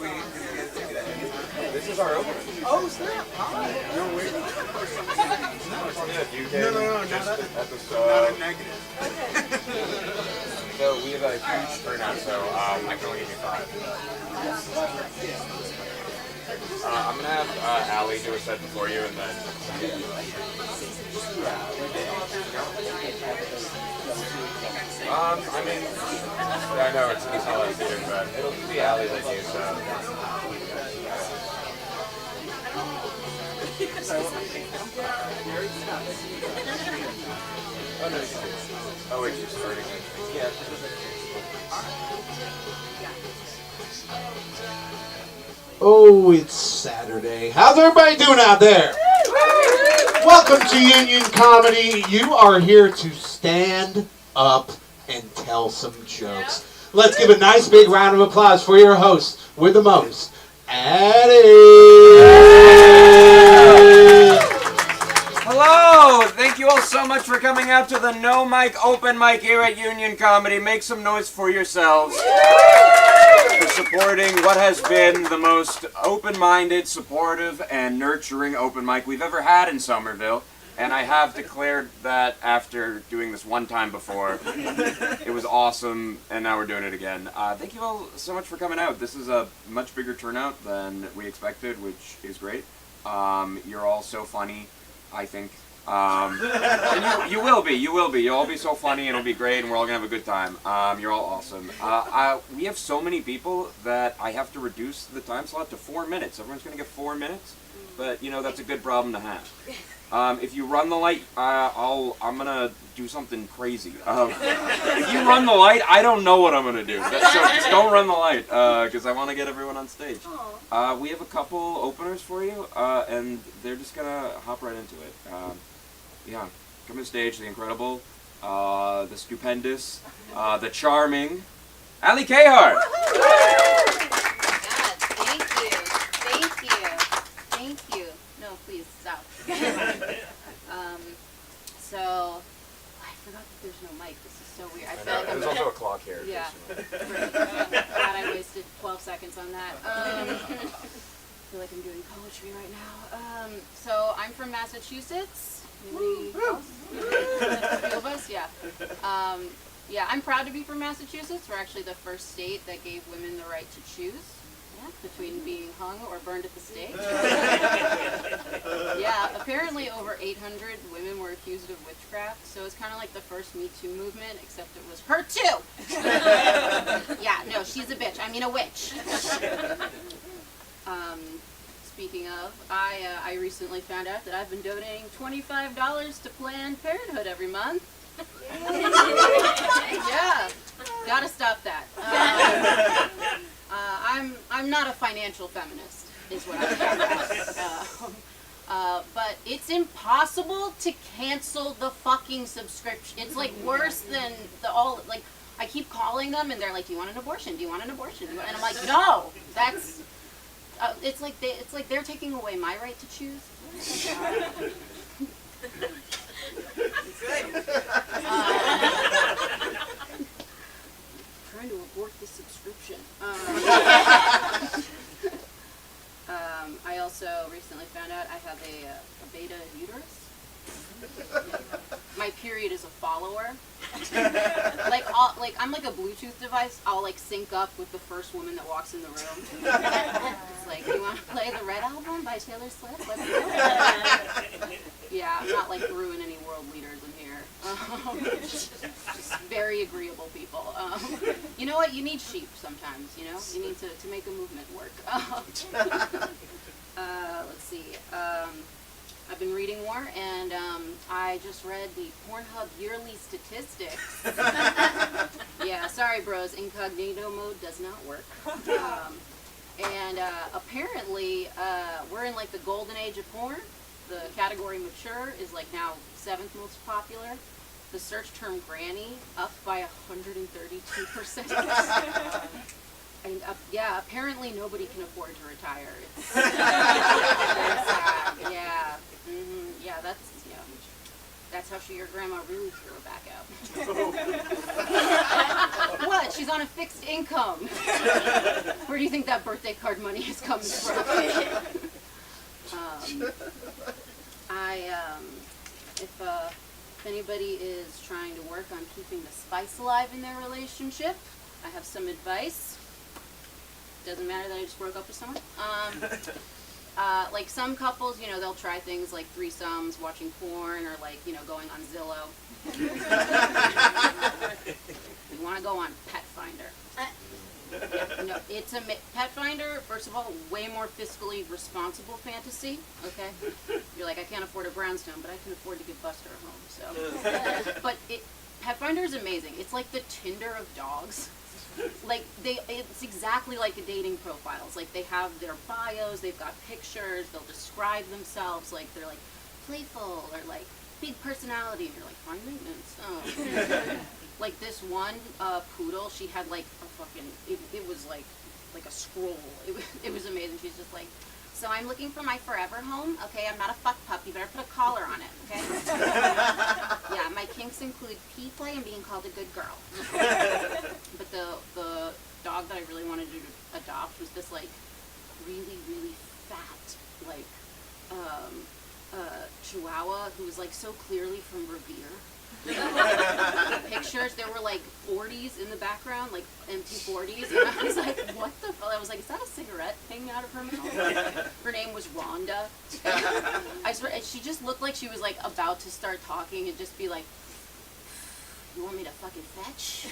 This is our opener. Oh, snap. Hi. No, wait. No, Just not episode. a negative. So we have a huge turnout, so I can only give you 5. I'm going to have Allie do a set before you, and then... I mean, I know it's in this LS here, but it'll be Allie that you, so... Oh, no, oh, wait, she's starting it. Yeah. Oh, it's Saturday. How's everybody doing out there? Welcome to Union Comedy. You are here to stand up and tell some jokes. Let's give a nice big round of applause for your host with the most, Addie. Hello! Thank you all so much for coming out to the No Mic Open Mic here at Union Comedy. Make some noise for yourselves. For supporting what has been the most open-minded, supportive, and nurturing open mic we've ever had in Somerville. And I have declared that after doing this one time before, it was awesome, and now we're doing it again. Thank you all so much for coming out. This is a much bigger turnout than we expected, which is great. You're all so funny, I think. And you will be. You'll all be so funny, and it'll be great, and we're all going to have a good time. You're all awesome. We have so many people that I have to reduce the time slot to 4 minutes. Everyone's going to get 4 minutes, but, you know, that's a good problem to have. If you run the light, I'm gonna do something crazy. If you run the light, I don't know what I'm gonna do. So just don't run the light, because I want to get everyone on stage. We have a couple openers for you, and they're just gonna hop right into it. Yeah, come to stage, the incredible, the stupendous, the charming, Allie Cahart. Thank you. No, please, stop. So, I forgot that there's no mic. This is so weird. I feel like there's also a clock here. Yeah. God, I wasted 12 seconds on that. I feel like I'm doing poetry right now. So, I'm from Massachusetts. Anybody else? A few of us? Yeah. Yeah, I'm proud to be from Massachusetts. We're actually the first state that gave women the right to choose. Between being hung or burned at the stake. Yeah, apparently over 800 women were accused of witchcraft, so it's kind of like the first Me Too movement, except it was her too! Yeah, no, she's a bitch. I mean a witch. Speaking of, I recently found out that I've been donating $25 to Planned Parenthood every month. Yeah, gotta stop that. I'm not a financial feminist, is what I'm about. But it's impossible to cancel the fucking subscription. It's like worse than I keep calling them and they're like, do you want an abortion? Do you want an abortion? And I'm like, no, that's, it's like they're taking away my right to choose. Trying to abort the subscription. I also recently found out I have a beta uterus. My period is a follower. I'm like a Bluetooth device. I'll like sync up with the first woman that walks in the room. It's like, you want to play the Red Album by Taylor Swift? Let's go. Yeah, I'm not like ruining any world leaders in here. Just very agreeable people. You know what? You need sheep sometimes, you know? You need to make a movement work. Let's see. I've been reading more, and I just read the Pornhub yearly statistics. Yeah, sorry bros, incognito mode does not work. And apparently, we're in like the golden age of porn. The category mature is like now 7th most popular. The search term granny up by 132%. And yeah, apparently nobody can afford to retire. It's very sad. Yeah, yeah, that's That's how your grandma really threw her back out. What? She's on a fixed income. Where do you think that birthday card money is coming from? If anybody is trying to work on keeping the spice alive in their relationship, I have some advice. Doesn't matter that I just broke up with someone. Like some couples, you know, they'll try things like threesomes, watching porn, or like, you know, going on Zillow. You want to go on Pet Finder. Yeah, no, it's a Pet Finder. First of all, way more fiscally responsible fantasy. Okay, you're like, I can't afford a brownstone, but I can afford to give Buster a home. So, but Pet Finder is amazing. It's like the Tinder of dogs. Like it's exactly like the dating profiles. Like they have their bios, they've got pictures, they'll describe themselves like they're like playful or like big personality, and you're like high maintenance. Oh. Like this one poodle, she had like a fucking it was like a scroll. It was amazing. She's just like, so I'm looking for my forever home. Okay, I'm not a fuck pup. You better put a collar on it. Okay. Yeah, my kinks include pee play and being called a good girl. But the dog that I really wanted to adopt was this like really fat like Chihuahua who was like so clearly from Revere. The pictures, there were like 40s in the background, like empty 40s, and I was like, what the fuck? I was like, is that a cigarette hanging out of her mouth? Her name was Rhonda. I swear, and she just looked like she was like about to start talking and just be like, you want me to fucking fetch?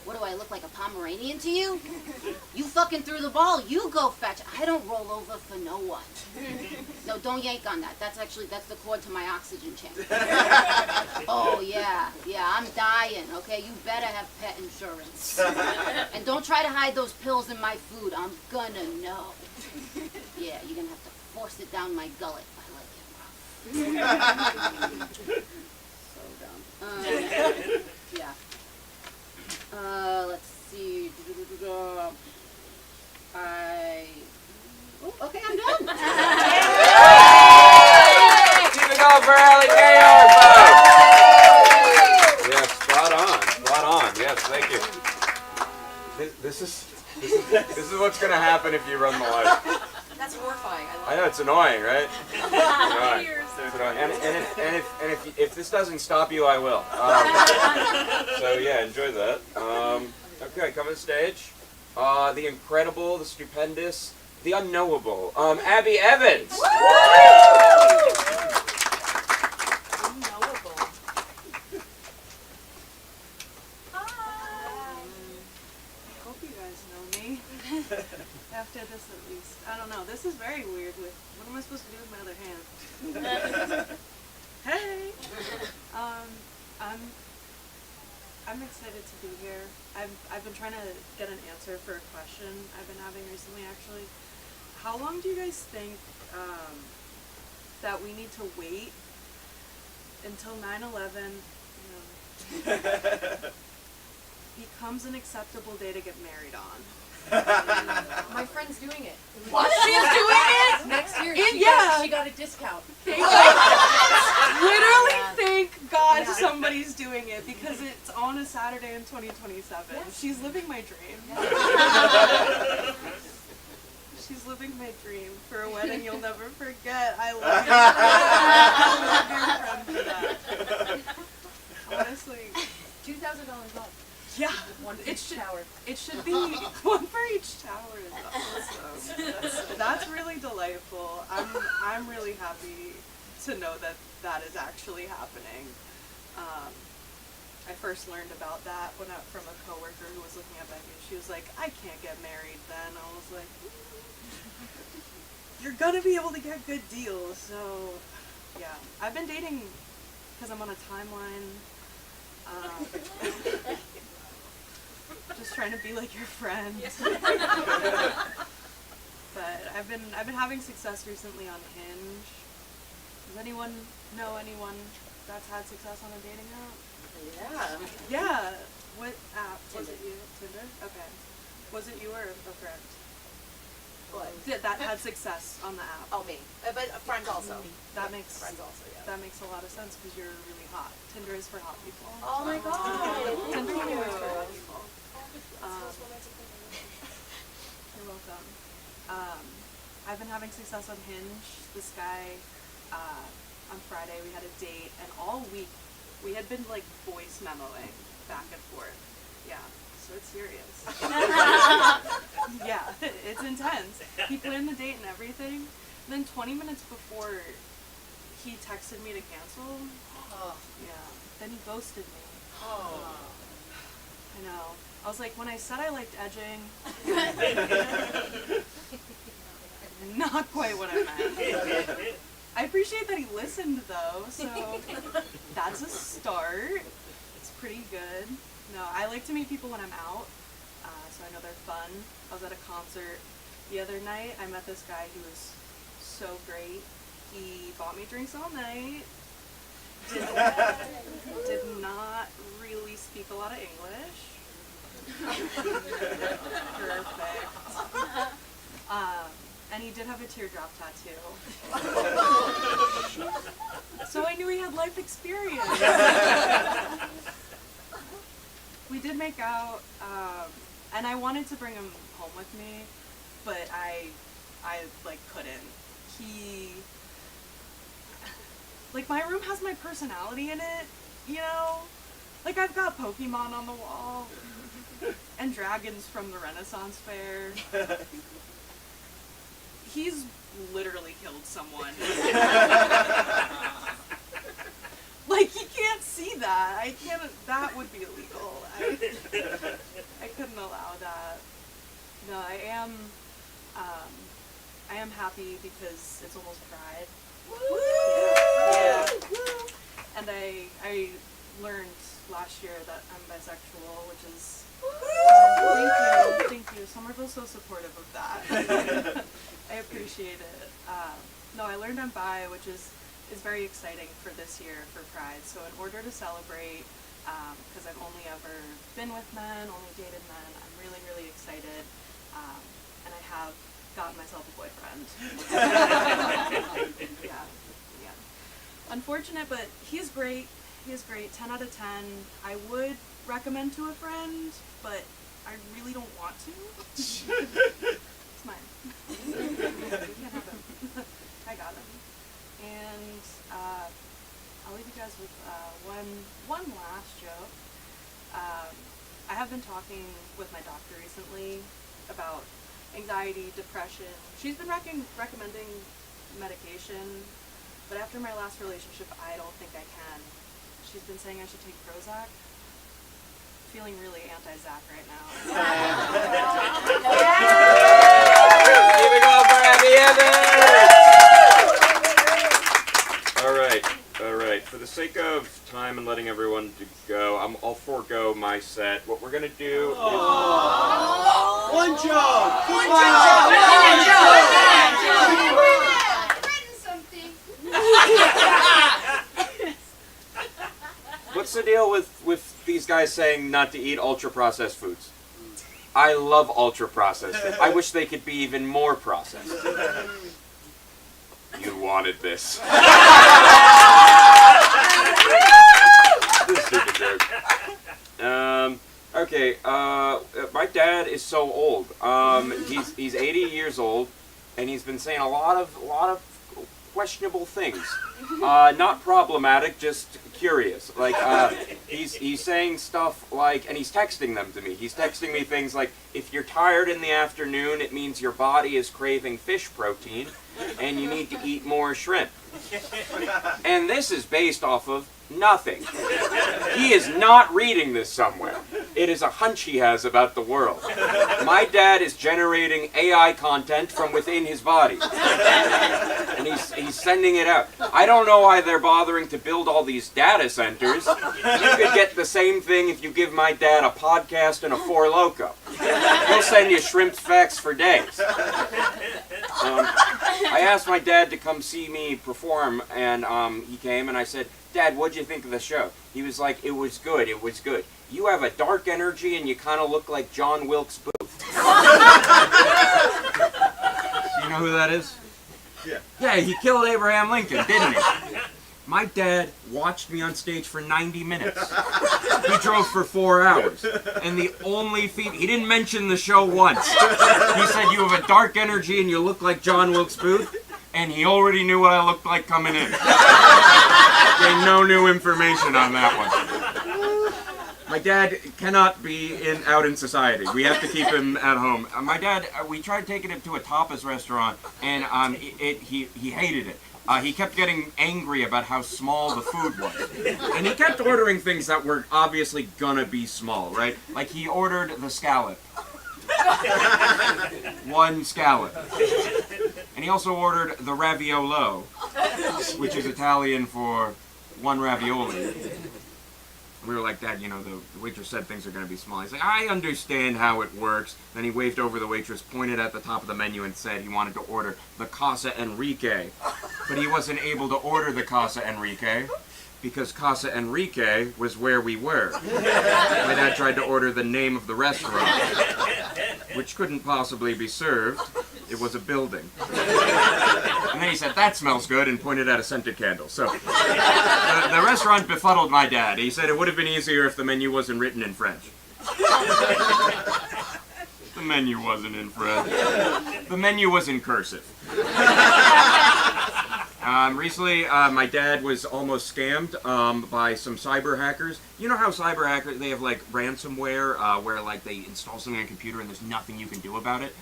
What do I look like, a Pomeranian to you? You fucking threw the ball, you go fetch. I don't roll over for no one. No, don't yank on that. That's the cord to my oxygen chamber. Oh yeah, I'm dying, okay? You better have pet insurance. And don't try to hide those pills in my food. I'm gonna know. Yeah, you're gonna have to force it down my gullet. I like it rough. Yeah. Let's see. Okay, I'm done. Keep it going for Allie Kayar, folks. Yeah, spot on. Yes, thank you. This is what's gonna happen if you run the light. That's horrifying. I know, it's annoying, right? Annoying. It's annoying. And if this doesn't stop you, I will. So yeah, enjoy that. Okay, come on stage. The incredible, the stupendous, the unknowable, Abby Evans. Unknowable. Hi. I hope you guys know me. After this, at least. I don't know. This is very weird. What am I supposed to do with my other hand? Hey. I'm excited to be here. I've been trying to get an answer for a question I've been having recently, actually. How long do you guys think that we need to wait until 9/11 becomes an acceptable day to get married on? My friend's doing it. What? She's doing it? Next year, Yeah. she got a discount. Literally, thank God Yeah. somebody's doing it because it's on a Saturday in 2027. Yes. She's living my dream. She's living my dream for a wedding you'll never forget. I love your friend for that. Honestly. $2,000 off. Yeah. One for It each should- tower. It should be one for each tower. Is awesome. That's really delightful. I'm really happy to know that that is actually happening. I first learned about that from a coworker who was looking at Becky. She was like, "I can't get married then." I was like, "You're gonna be able to get good deals." So, yeah, I've been dating because I'm on a timeline. Just trying to be like your friend. But I've been having success recently on Hinge. Does anyone know anyone that's had success on a dating app? Yeah. Yeah. What app? Was it you? Tinder? Okay. Was it you or a friend? What? That had success on the app. Oh, me. But friends also. That makes Friends also, yeah. that makes a lot of sense because you're really hot. Tinder is for hot people. Oh my god. Tinder Thank is you. for hot people. You're welcome. I've been having success on Hinge. This guy, on Friday we had a date, and all week we had been like voice memoing back and forth. Yeah, so it's serious. Yeah, it's intense. He planned the date and everything. Then 20 minutes before, he texted me to cancel. Oh. Yeah. Then he ghosted me. Oh. I know. I was like, when I said I liked edging, not quite what I meant. I appreciate that he listened though, so that's a start. It's pretty good. No, I like to meet people when I'm out, so I know they're fun. I was at a concert the other night. I met this guy who was so great. He bought me drinks all night. Did not really speak a lot of English. Perfect. And he did have a teardrop tattoo. So I knew he had life experience. We did make out, and I wanted to bring him home with me, but I like couldn't. Like my room has my personality in it, you know? Like I've got Pokemon on the wall, and dragons from the Renaissance Fair. He's literally killed someone. Like, he can't see that. I can't, that would be illegal. I couldn't allow that. No, I am happy because it's almost Pride. Yeah. And I learned last year that I'm bisexual, which is, thank you. Somerville's so supportive of that. I appreciate it. No, I learned I'm bi, which is very exciting for this year for Pride. So in order to celebrate, because I've only ever been with men, only dated men, I'm really, really excited. And I have gotten myself a boyfriend. Yeah. Unfortunate, but he's great. He's great. 10 out of 10. I would recommend to a friend, but I really don't want to. It's mine. You can't have him. I got him. And I'll leave you guys with one last joke. I have been talking with my doctor recently about anxiety, depression. She's been recommending medication, but after my last relationship, I don't think I can. She's been saying I should take Prozac. Feeling really anti-Zach right now. Give it up for Abby Evans! All right. For the sake of time and letting everyone go, I'll forego my set. What we're gonna do is One joke! what's the deal with these guys saying not to eat ultra-processed foods? I love ultra-processed foods. I wish they could be even more processed. You wanted this. This is a stupid joke. Okay, my dad is so old. He's 80 years old, and he's been saying a lot of questionable things. Not problematic, just curious. Like, he's saying stuff like, and he's texting them to me. He's texting me things like, if you're tired in the afternoon, it means your body is craving fish protein, and you need to eat more shrimp. And this is based off of nothing. He is not reading this somewhere. It is a hunch he has about the world. My dad is generating AI content from within his body. And he's sending it out. I don't know why they're bothering to build all these data centers. You could get the same thing if you give my dad a podcast and a Four Loko. He'll send you shrimp facts for days. I asked my dad to come see me perform, and he came, and I said, Dad, what'd you think of the show? He was like, it was good. You have a dark energy, and you kind of look like John Wilkes Booth. know who that is? Yeah. Yeah, he killed Abraham Lincoln, didn't he? My dad watched me on stage for 90 minutes. He drove for 4 hours. And the only he didn't mention the show once. He said, you have a dark energy and you look like John Wilkes Booth. And he already knew what I looked like coming in. Okay, no new information on that one. My dad cannot be out in society. We have to keep him at home. My dad, we tried taking him to a tapas restaurant, and he hated it. He kept getting angry about how small the food was. And he kept ordering things that were obviously gonna be small, right? Like he ordered the scallop. 1 scallop. And he also ordered the raviolo, which is Italian for 1 ravioli. We were like, Dad, you know, the waitress said things are going to be small. He's like, I understand how it works. Then he waved over the waitress, pointed at the top of the menu, and said he wanted to order the Casa Enrique. But he wasn't able to order the Casa Enrique because Casa Enrique was where we were. My dad tried to order the name of the restaurant, which couldn't possibly be served. It was a building. And then he said, that smells good, and pointed at a scented candle. So the restaurant befuddled my dad. He said it would have been easier if the menu wasn't written in French. The menu wasn't in French. The menu was in cursive. Recently, my dad was almost scammed by some cyber hackers. You know how cyber hackers, they have like ransomware where like they install something on a computer and there's nothing you can do about it?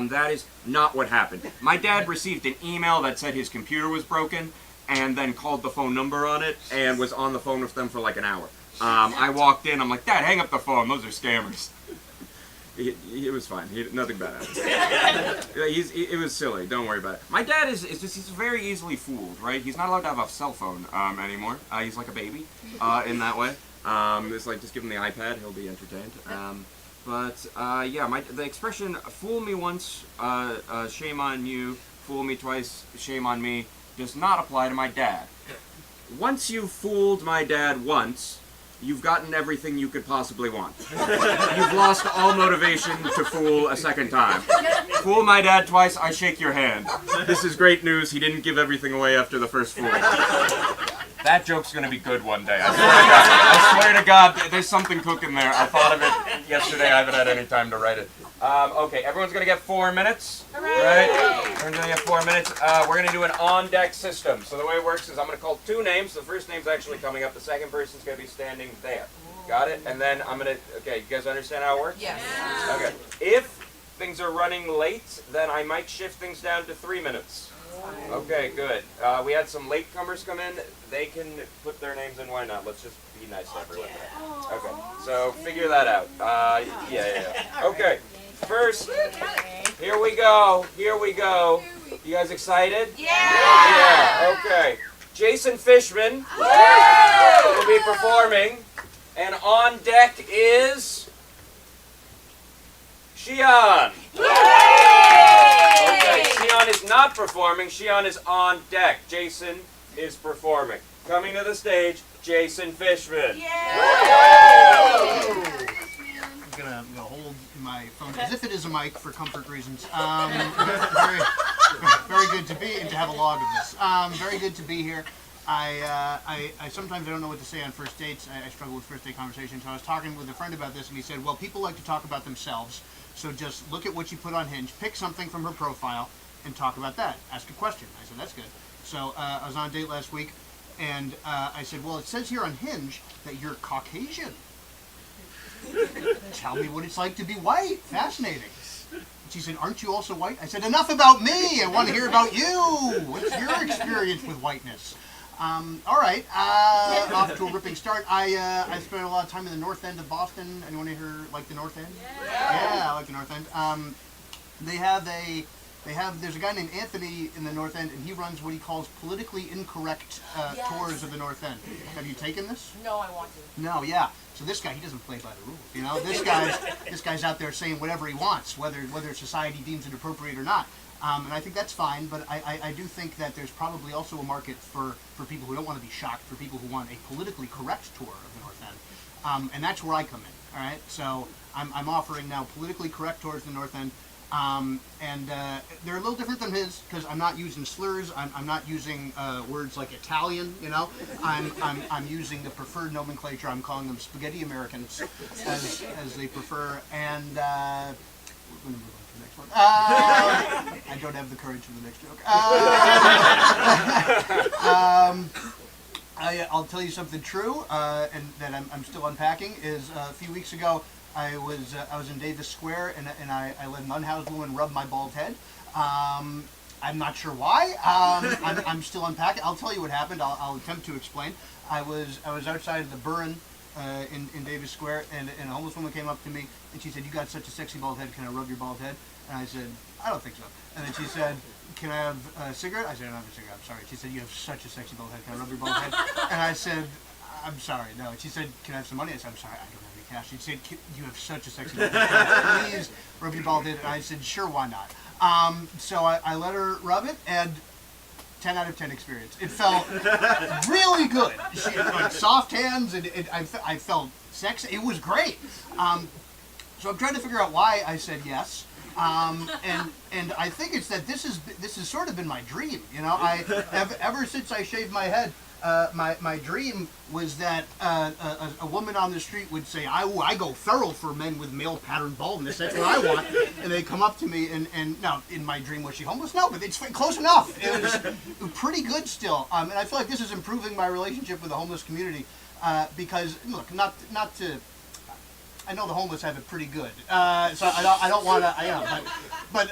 That is not what happened. My dad received an email that said his computer was broken and then called the phone number on it and was on the phone with them for like an hour. I walked in, I'm like, Dad, hang up the phone, those are scammers. It was fine. Nothing bad happened. It was silly. Don't worry about it. My dad is just, he's very easily fooled, right? He's not allowed to have a cell phone anymore. He's like a baby in that way. It's like, just give him the iPad, he'll be entertained. Yeah, the expression, fool me once, shame on you, fool me twice, shame on me, does not apply to my dad. Once you've fooled my dad once, you've gotten everything you could possibly want. You've lost all motivation to fool a second time. Fool my dad twice, I shake your hand. This is great news, he didn't give everything away after the first fool. That joke's gonna be good one day. I swear to God, there's something cooking there. I thought of it yesterday, I haven't had any time to write it. Okay, everyone's gonna get 4 minutes. Right? Everyone's gonna get 4 minutes. We're gonna do an on-deck system. So the way it works is I'm gonna call 2 names. The first name's actually coming up. The second person's gonna be standing there. Got it? And then I'm gonna, okay, you guys understand how it works? Yes. Okay. If things are running late, then I might shift things down to 3 minutes. Okay, good. We had some latecomers come in. They can put their names in. Why not? Let's just be nice to everyone. Okay, so figure that out. Yeah. Okay, first, here we go. You guys excited? Yeah, okay. Jason Fishman will be performing, and on deck is Shion. Okay, Shion is not performing. Shion is on deck. Jason is performing. Coming to the stage, Jason Fishman. I'm gonna hold my phone as if it is a mic for comfort reasons. Very good to be and to have a log of this. Very good to be here. I sometimes I don't know what to say on first dates. I struggle with first date conversations. So I was talking with a friend about this, and he said, well, people like to talk about themselves, so just look at what you put on Hinge, pick something from her profile, and talk about that. Ask a question. I said, that's good. So I was on a date last week, and I said, well, it says here on Hinge that you're Caucasian. Tell me what it's like to be white. Fascinating. She said, aren't you also white? I said, enough about me. I want to hear about you. What's your experience with whiteness? All right, off to a ripping start. I spent a lot of time in the North End of Boston. Anyone here like the North End? Yeah, I like the North End. There's a guy named Anthony in the North End, and he runs what he calls politically incorrect tours of the North End. Have you taken this? No, I want to. No, yeah. So this guy, he doesn't play by the rules. You know, this guy's out there saying whatever he wants, whether society deems it appropriate or not. And I think that's fine, but I do think that there's probably also a market for people who don't want to be shocked, for people who want a politically correct tour of the North End. And that's where I come in, all right? So I'm offering now politically correct tours of the North End. And they're a little different than his because I'm not using slurs. I'm not using words like Italian. You know, I'm using the preferred nomenclature. I'm calling them spaghetti Americans, as they prefer. And we're going to move on to the next one. I don't have the courage for the next joke. I'll tell you something true, and that I'm still unpacking. Is a few weeks ago. I was in Davis Square and I let an unhoused woman rub my bald head. I'm not sure why. I'm still unpacking. I'll tell you what happened. I'll attempt to explain. I was outside of the Burren in Davis Square, and a homeless woman came up to me and she said, "You got such a sexy bald head. Can I rub your bald head?" And I said, "I don't think so." And then she said, "Can I have a cigarette?" I said, "I don't have a cigarette. I'm sorry." She said, "You have such a sexy bald head. Can I rub your bald head?" And I said, "I'm sorry, no." And she said, "Can I have some money?" I said, "I'm sorry, I don't have any cash." She said, "You have such a sexy bald head. Please rub your bald head." And I said, "Sure, why not?" So I let her rub it, and 10 out of 10 experience. It felt really good. She had like soft hands, and I felt sexy. It was great. So I'm trying to figure out why I said yes. And I think it's that this has sort of been my dream. You know, ever since I shaved my head. My dream was that a woman on the street would say, I go feral for men with male pattern baldness. That's what I want. And they come up to me, and now, in my dream, was she homeless? No, but it's close enough. It was pretty good still. And I feel like this is improving my relationship with the homeless community because, look, not to... I know the homeless have it pretty good. So I don't want to... But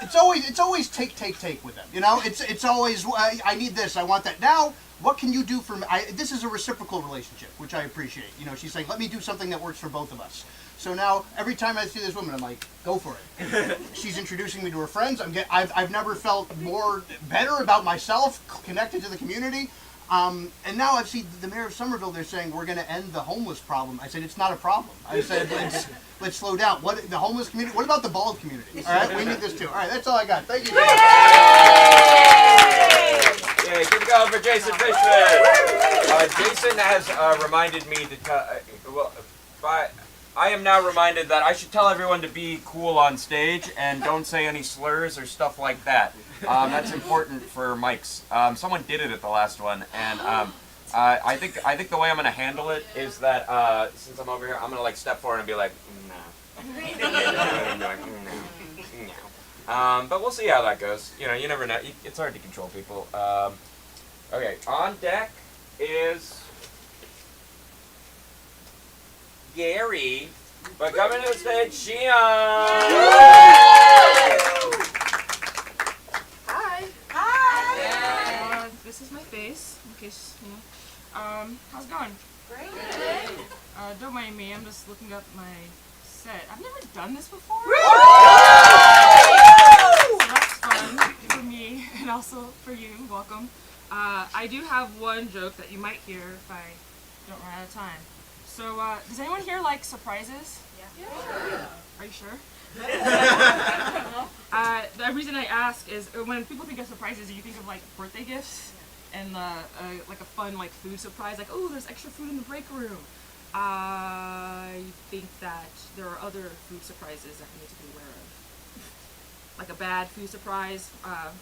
it's always take with them. You know, it's always I need this, I want that. Now, what can you do for me? This is a reciprocal relationship, which I appreciate. You know, she's saying, let me do something that works for both of us. So now, every time I see this woman, I'm like, go for it. She's introducing me to her friends. I've never felt better about myself, connected to the community. And now I've seen the mayor of Somerville. They're saying we're going to end the homeless problem. I said it's not a problem. I said let's slow down. What the homeless community? What about the bald community? All right, we need this too. All right, that's all I got. Thank you. Yay, keep it going for Jason Fishman. Jason has reminded me to I am now reminded that I should tell everyone to be cool on stage and don't say any slurs or stuff like that. That's important for mics. Someone did it at the last one, and I think the way I'm gonna handle it is that since I'm over here, I'm gonna like step forward and be like, no. But we'll see how that goes. You know, you never know. It's hard to control people. Okay, on deck is Gary, but coming to the stage, Shion. This is my face, in case, you know. How's it going? Great. Don't mind me, I'm just looking up my set. I've never done this before. So that's fun for me, and also for you. Welcome. I do have one joke that you might hear if I don't run out of time. So, does anyone here like surprises? Yeah. Are you sure? The reason I ask is when people think of surprises, you think of like birthday gifts and like a fun like food surprise, like, oh, there's extra food in the break room. I think that there are other food surprises that we need to be aware of. Like a bad food surprise,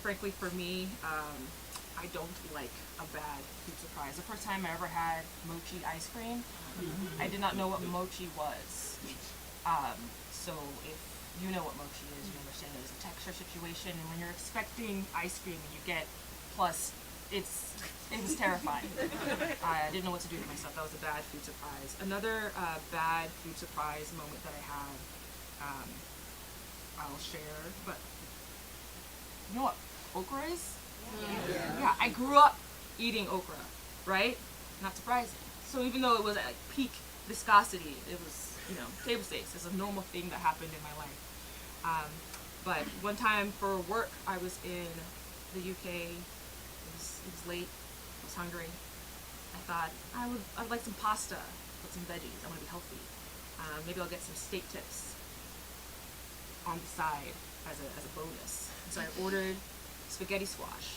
frankly for me, I don't like a bad food surprise. The first time I ever had mochi ice cream, I did not know what mochi was. So if you know what mochi is, you understand it as a texture situation, and when you're expecting ice cream and you get plus, it was terrifying. I didn't know what to do with myself. That was a bad food surprise. Another bad food surprise moment that I had, I'll share, but you know what okra is? Yeah, I grew up eating okra, right? Not surprising. So even though it was at like peak viscosity, it was, you know, table stakes. It's a normal thing that happened in my life. But one time for work, I was in the UK. It was late. I was hungry. I thought I'd like some pasta with some veggies. I want to be healthy. Maybe I'll get some steak tips on the side as a bonus. And so I ordered spaghetti squash.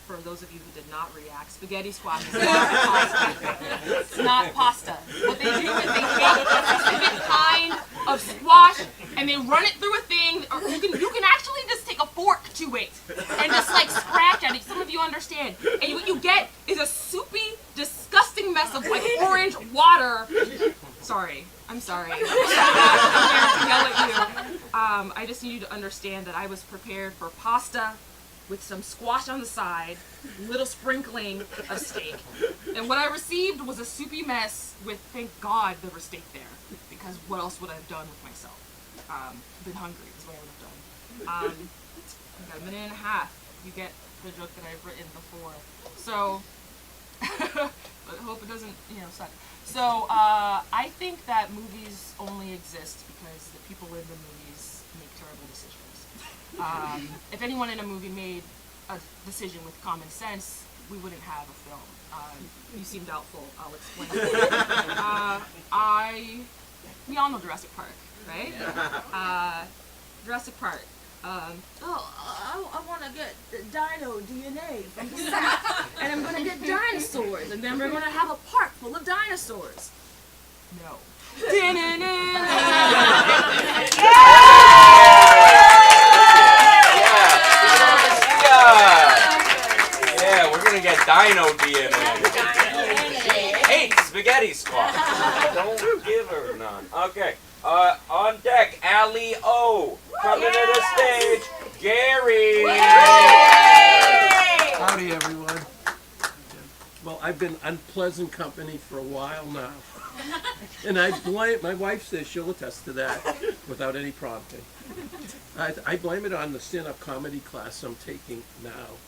For those of you who did not react, spaghetti squash is not pasta. It's not pasta. What they do is they take a specific kind of squash, and they run it through a thing, or you can actually just take a fork to it and just like scratch at it. Some of you understand. And what you get is a soupy, disgusting mess of like orange water. Sorry. I'm sorry. I'm here to yell at you. I just need you to understand that I was prepared for pasta with some squash on the side, little sprinkling of steak. And what I received was a soupy mess with, thank God, there was steak there. Because what else would I have done with myself? Been hungry is what I would have done. I got a minute and a half. You get the joke that I've written before. So, but I hope it doesn't, suck. So, I think that movies only exist because the people in the movies make terrible decisions. If anyone in a movie made a decision with common sense, we wouldn't have a film. You seem doubtful. I'll explain. We all know Jurassic Park, right? Jurassic Park. I want to get dino DNA from the South, and I'm going to get dinosaurs, and then we're going to have a park full of dinosaurs. No. Yeah, we're going to get dino DNA. Hey, spaghetti squad. Don't give her none. Okay. On deck, Allie O. Coming to the stage, Gary. Howdy, everyone. Well, I've been unpleasant company for a while now. And I blame, my wife says she'll attest to that without any prompting. I blame it on the stand-up comedy class I'm taking now.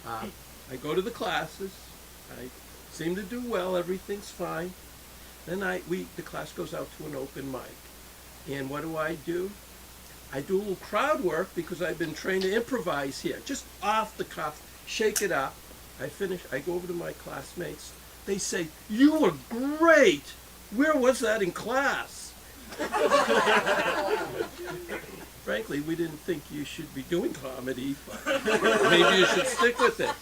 I go to the classes, I seem to do well, everything's fine. Then the class goes out to an open mic. And what do? I do a little crowd work because I've been trained to improvise here, just off the cuff, shake it up. I finish, I go over to my classmates. They say, "You were great. Where was that in class?" Frankly, we didn't think you should be doing comedy, but maybe you should stick with it.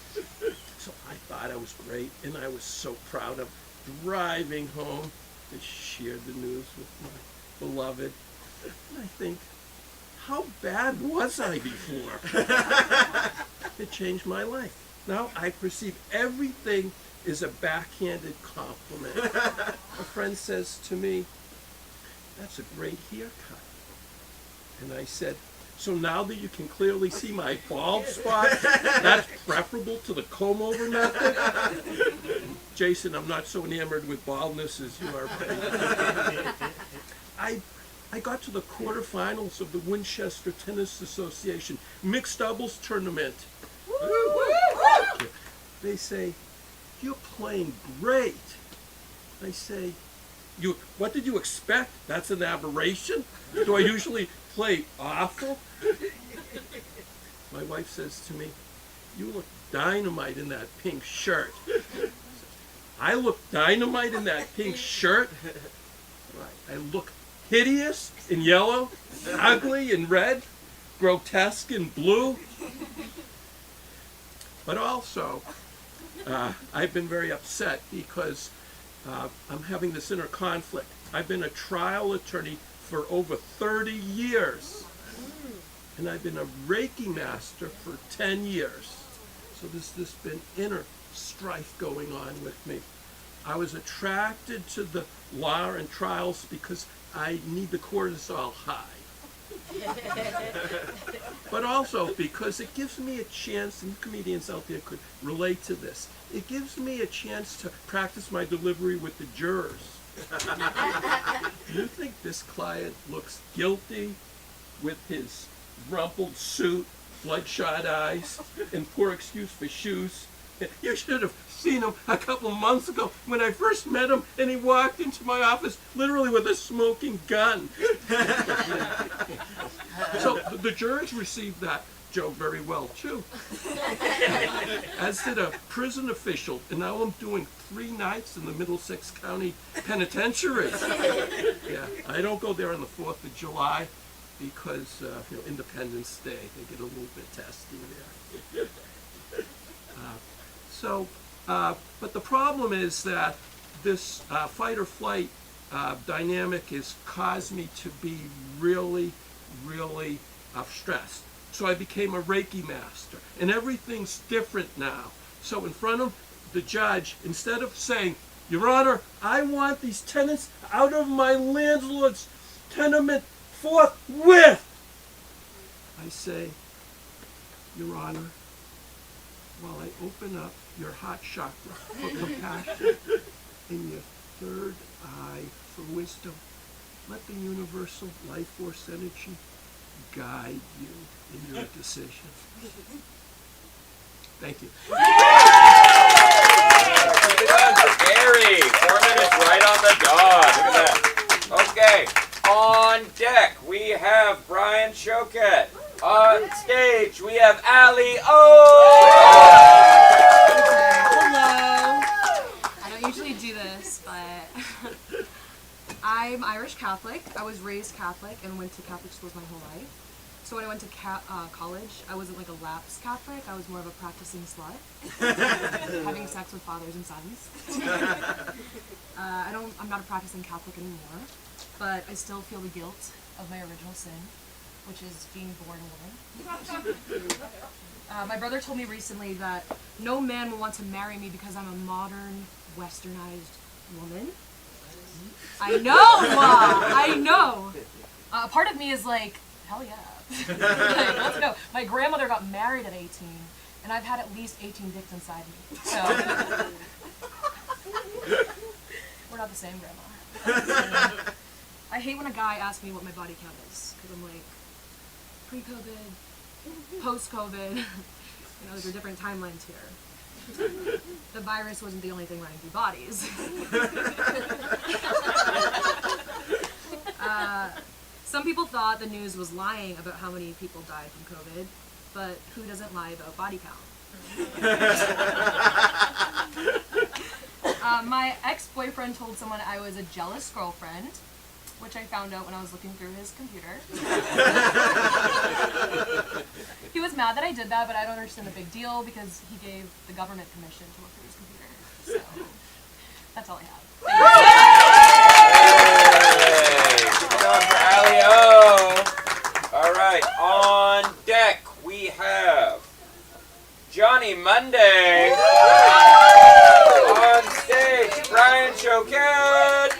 So I thought I was great, and I was so proud of driving home to share the news with my beloved. And I think, how bad was I before? It changed my life. Now I perceive everything is a backhanded compliment. A friend says to me, "That's a great haircut." And I said, "So now that you can clearly see my bald spot, that's preferable to the comb-over method?" Jason, I'm not so enamored with baldness as you are. I got to the quarterfinals of the Winchester Tennis Association mixed doubles tournament. They say, "You're playing great." I say, "What did you expect? That's an aberration? Do I usually play awful?" My wife says to me, "You look dynamite in that pink shirt." I look dynamite in that pink shirt? I look hideous in yellow, ugly in red, grotesque in blue. But also, I've been very upset because I'm having this inner conflict. I've been a trial attorney for over 30 years. And I've been a Reiki master for 10 years. So there's this been inner strife going on with me. I was attracted to the law and trials because I need the cortisol high. But also because it gives me a chance, and comedians out there could relate to this, it gives me a chance to practice my delivery with the jurors. You think this client looks guilty with his rumpled suit, bloodshot eyes, and poor excuse for shoes? You should have seen him a couple of months ago when I first met him, and he walked into my office literally with a smoking gun. So the jurors received that joke very well too, as did a prison official, and now I'm doing 3 nights in the Middlesex County Penitentiary. Yeah, I don't go there on the 4th of July because Independence Day, they get a little bit testy there. But the problem is that this fight or flight dynamic has caused me to be really, really stressed. So I became a Reiki master, and everything's different now. So in front of the judge, instead of saying, Your Honor, I want these tenants out of my landlord's tenement forthwith, I say, Your Honor, while I open up your heart chakra for compassion and your third eye for wisdom, let the universal life force energy guide you in your decision. Thank you. Keep it on for Gary. 4 minutes right on the dot. Look at that. Okay. On deck, we have Brian Choquette. On stage, we have Ali O. Hello. I don't usually do this, but I'm Irish Catholic. I was raised Catholic and went to Catholic schools my whole life. So when I went to college, I wasn't like a lapsed Catholic. I was more of a practicing slut, having sex with fathers and sons. I'm not a practicing Catholic anymore, but I still feel the guilt of my original sin, which is being born a woman. My brother told me recently that no man will want to marry me because I'm a modern, westernized woman. I know, I know. A part of me is like, hell yeah. Like, let's go. My grandmother got married at 18, and I've had at least 18 dicks inside me. So we're not the same, Grandma. I hate when a guy asks me what my body count is, because I'm like, pre-COVID, post-COVID, you know, there are different timelines here. The virus wasn't the only thing running through bodies. Some people thought the news was lying about how many people died from COVID, but who doesn't lie about body count? My ex-boyfriend told someone I was a jealous girlfriend, which I found out when I was looking through his computer. He was mad that I did that, but I don't understand the big deal because he gave the government permission to look through his computer. So that's all I have. Going for Ali O. All right, on deck we have Johnny Monday. On stage, Brian Choquette.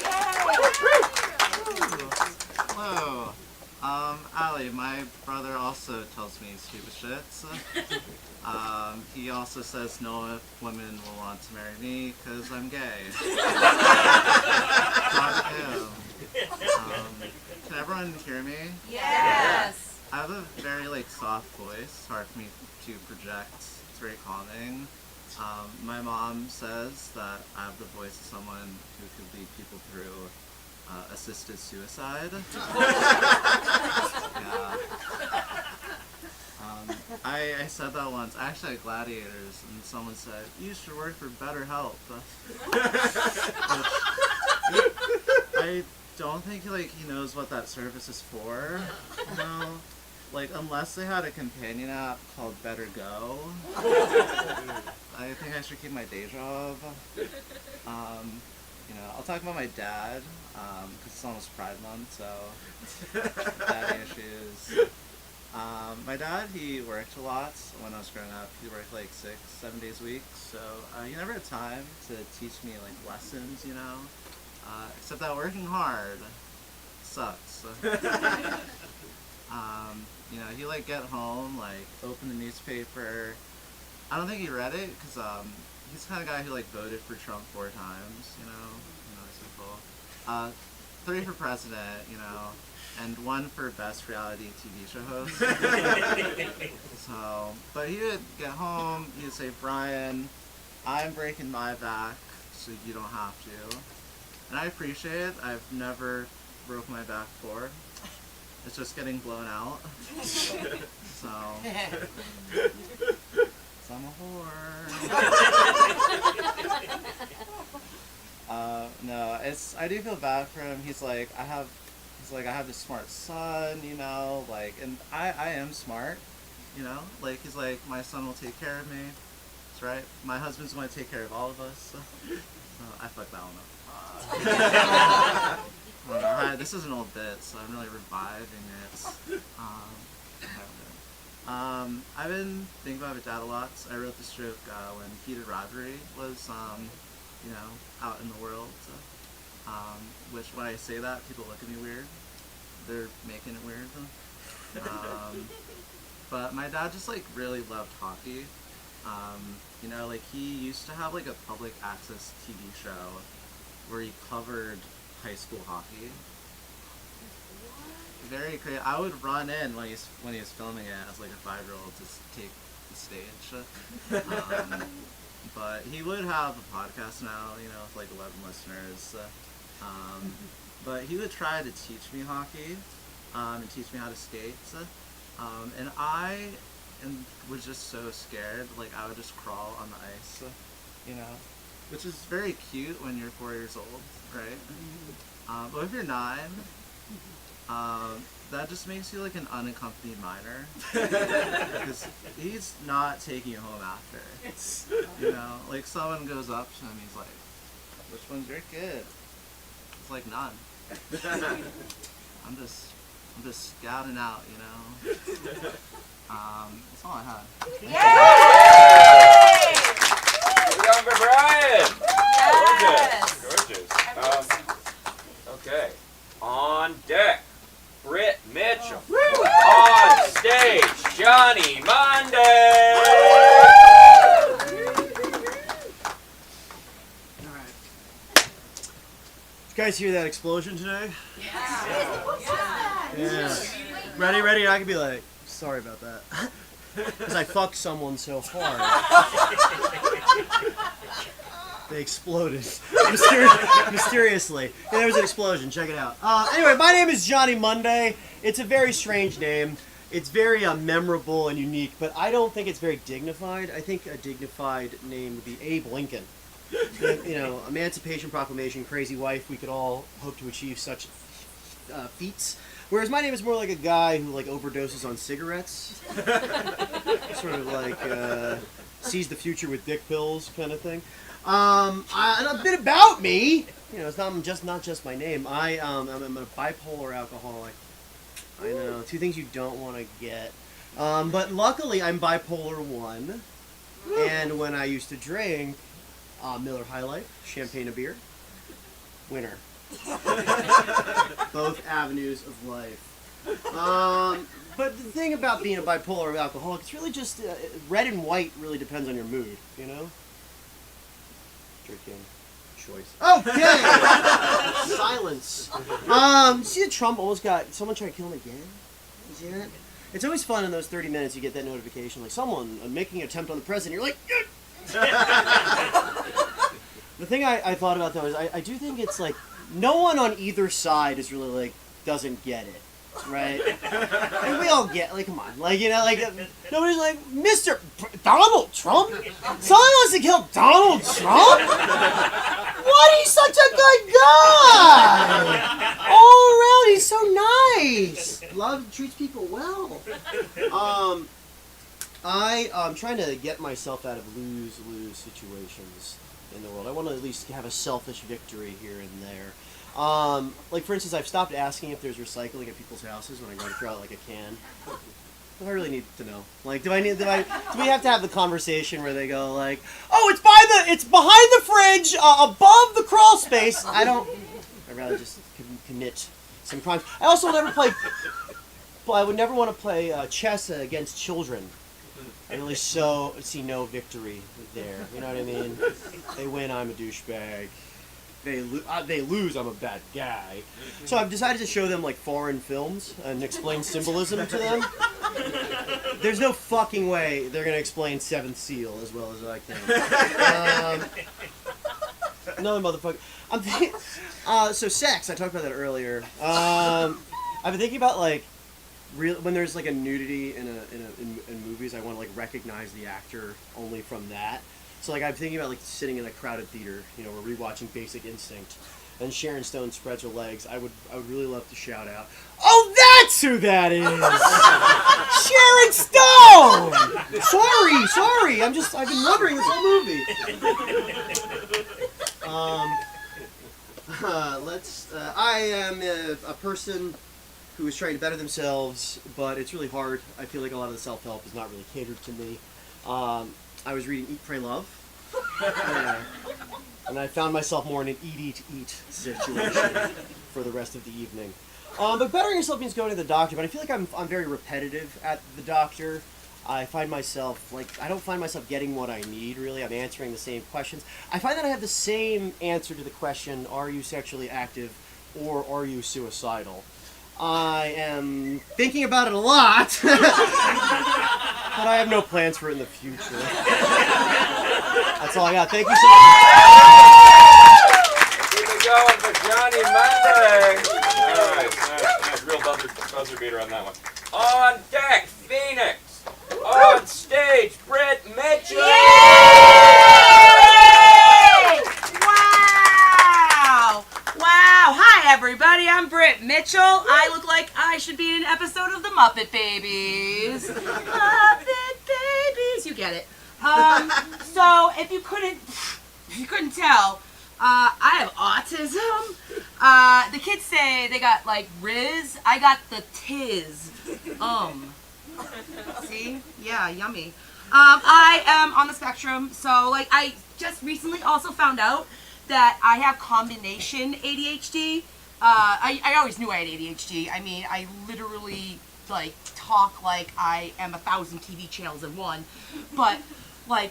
Hello. Ali, my brother also tells me stupid shit. He also says no women will want to marry me because I'm gay. Fuck him. Can everyone hear me? Yes. I have a very soft voice, hard for me to project. It's very calming. My mom says that I have the voice of someone who could lead people through assisted suicide. Yeah. I said that once, actually at Gladiators, and someone said, you should work for BetterHelp. I don't think he knows what that service is for, you know? Unless they had a companion app called Better Go, I think I should keep my day job. I'll talk about my dad, because it's almost Pride Month, so daddy issues. My dad, he worked a lot when I was growing up. He worked 6-7 days a week, so he never had time to teach me lessons, you know? Except that working hard sucks. He get home, open the newspaper. I don't think he read it because he's the kind of guy who voted for Trump 4 times. It's simple. 3 for president, and 1 for best reality TV show host. But he would get home, he'd say, Brian, I'm breaking my back, so you don't have to. And I appreciate it. I've never broke my back before. It's just getting blown out. So I'm a whore. No, I do feel bad for him. He's like, I have this smart son, and I am smart, he's like, my son will take care of me. It's kids, right? My husband's going to take care of all of us. So I fucked that one up. Hi, this is an old bit, so I'm really reviving it. I've been thinking about my dad a lot. I wrote this joke when Heated Rivalry was, out in the world. Which when I say that, people look at me weird. They're making it weird. But my dad just like really loved hockey. He used to have like a public access TV show where he covered high school hockey. Very crazy. I would run in when he was filming it as like a 5-year-old to take the stage. But he would have a podcast now, with like 11 listeners. But he would try to teach me hockey and teach me how to skate. And I was just so scared. Like I would just crawl on the ice, which is very cute when you're 4 years old, right? But if you're 9, that just makes you like an unaccompanied minor. Because he's not taking you home after. Like someone goes up to him, he's like, "Which one's your kid?" It's like none. I'm just scouting out, That's all I had. Yay! We're going for Brian. Gorgeous. Okay. On deck, Britt Mitchell. On stage, Johnny Monday. You guys hear that explosion today? Yeah. Ready? I could be like, sorry about that. Because I fucked someone so hard. They exploded. Mysteriously. And there was an explosion. Check it out. Anyway, my name is Johnny Monday. It's a very strange name. It's very memorable and unique, but I don't think it's very dignified. I think a dignified name would be Abe Lincoln. Emancipation Proclamation, crazy wife, we could all hope to achieve such feats. Whereas my name is more like a guy who like overdoses on cigarettes. Sort of like sees the future with dick pills kind of thing. And a bit about me, it's not just my name. I'm a bipolar alcoholic. I know, 2 things you don't want to get. But luckily I'm bipolar 1. And when I used to drink, Miller High Life, champagne a beer, winner. Both avenues of life. But the thing about being a bipolar alcoholic, it's really just red and white really depends on your mood, Drinking choice. Okay! Silence. See that Trump almost got, someone tried to kill him again? You see that? It's always fun in those 30 minutes you get that notification, like someone making an attempt on the president, you're like, The thing I thought about though is I do think it's like no one on either side is really like doesn't get it, right? And we all get come on, nobody's like Mr. Donald Trump. Someone wants to kill Donald Trump. What? He's such a good guy. All around, he's so nice. Treats people well. I'm trying to get myself out of lose-lose situations in the world. I want to at least have a selfish victory here and there. For instance, I've stopped asking if there's recycling at people's houses when I go to throw out like a can. I really need to know. Do we have to have the conversation where they go like, "Oh, it's behind the fridge, above the crawl space." I'd rather just commit some crimes. I also I would never want to play chess against children. I really see no victory there. You know what I mean? They win, I'm a douchebag. They lose, I'm a bad guy. So I've decided to show them foreign films and explain symbolism to them. There's no fucking way they're gonna explain Seventh Seal as well as I can. Another motherfucker. I'm thinking. So sex. I talked about that earlier. I've been thinking about when there's a nudity in movies, I want to recognize the actor only from that. So I'm thinking about sitting in a crowded theater, we're rewatching Basic Instinct, and Sharon Stone spreads her legs, I would really love to shout out, "Oh, that's who that is! Sharon Stone!" Sorry. I've been wondering this whole movie. I am a person who is trying to better themselves, but it's really hard. I feel like a lot of the self-help is not really catered to me. I was reading Eat, Pray, Love, and I found myself more in an eat situation for the rest of the evening. But bettering yourself means going to the doctor, but I feel like I'm very repetitive at the doctor. I find myself, I don't find myself getting what I need, really. I'm answering the same questions. I find that I have the same answer to the question, are you sexually active or are you suicidal? I am thinking about it a lot, but I have no plans for it in the future. That's all I got. Thank you so much. Keep it going for Johnny Monday. Nice. Real buzzer beater on that one. On deck, Phoenix. On stage, Britt Mitchell. Wow! Hi everybody, I'm Britt Mitchell. I look like I should be in an episode of the Muppet Babies. Muppet Babies, you get it. So if you couldn't tell, I have autism. The kids say they got Riz. I got the tiz. See? Yeah, yummy. I am on the spectrum, so I just recently also found out that I have combination ADHD. I always knew I had ADHD. I mean, I literally talk like I am 1,000 TV channels in one. But what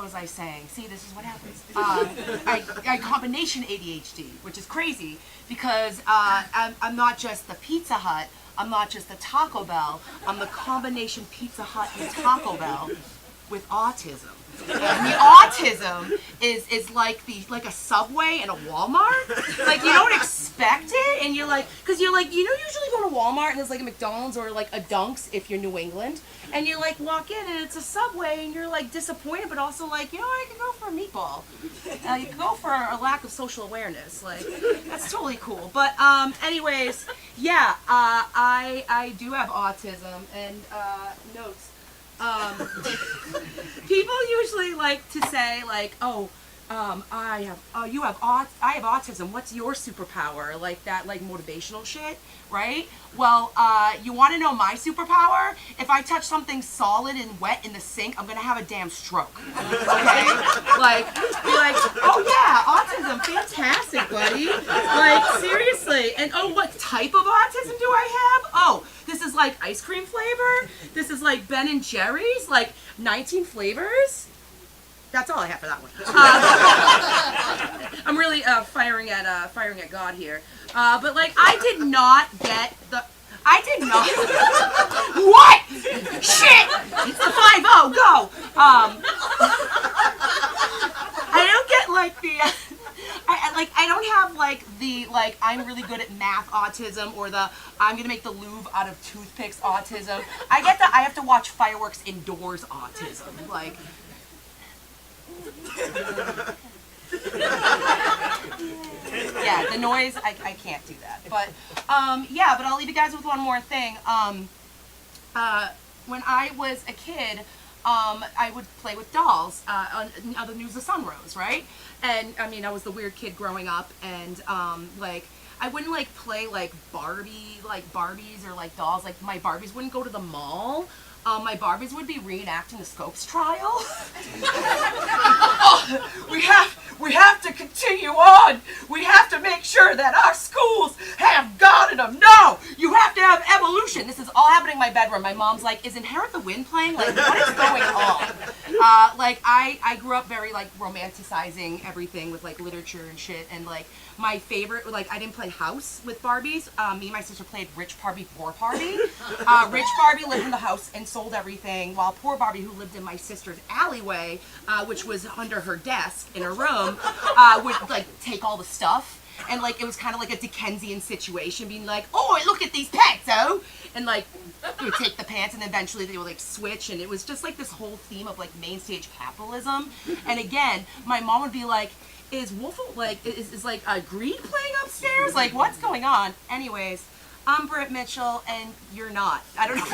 was I saying? See, this is what happens. I combination ADHD, which is crazy because I'm not just the Pizza Hut. I'm not just the Taco Bell. I'm the combination Pizza Hut and Taco Bell with autism. And the autism is like a Subway and a Walmart. You don't expect it, and you're because you're usually go to Walmart and there's a McDonald's or a Dunk's if you're New England, and you walk in and it's a Subway and you're disappointed, but also I could go for a meatball. You could go for a lack of social awareness. That's totally cool. But anyways, yeah, I do have autism, and notes. People usually like to say I have autism. What's your superpower? That motivational shit, right? Well, you want to know my superpower? If I touch something solid and wet in the sink, I'm gonna have a damn stroke. Okay? Be oh yeah, autism, fantastic, buddy. Seriously. And what type of autism do I have? Oh, this is ice cream flavor. This is Ben and Jerry's, 19 flavors. That's all I have for that one. I'm really firing at God here. But I did not get the. I did not. What? Shit! It's the 5-0. Go. I don't get the. I don't have the I'm really good at math autism or the I'm gonna make the Louvre out of toothpicks autism. I get the I have to watch fireworks indoors autism. Yeah, the noise, I can't do that. But, but I'll leave you guys with one more thing. When I was a kid, I would play with dolls on the News of Sunrose, right? And, I mean, I was the weird kid growing up, and, I wouldn't, play, Barbies or, dolls. My Barbies wouldn't go to the mall. My Barbies would be reenacting the Scopes trial. Oh, we have to continue on. We have to make sure that our schools have God in them. No, you have to have evolution. This is all happening in my bedroom. My mom's is Inherit the Wind playing? What is going on? I grew up very romanticizing everything with literature and shit, and my favorite, I didn't play house with Barbies. Me and my sister played Rich Barbie, Poor Barbie. Rich Barbie lived in the house and sold everything, while Poor Barbie, who lived in my sister's alleyway, which was under her desk in her room, would take all the stuff. And it was kind of like a Dickensian situation, being oh, look at these pets, oh! And they would take the pants, and eventually they would switch, and it was just this whole theme of main stage capitalism. And again, my mom would be is Wolf like is like Greed playing upstairs? Like what's going on? Anyways, I'm Britt Mitchell and you're not. I don't know.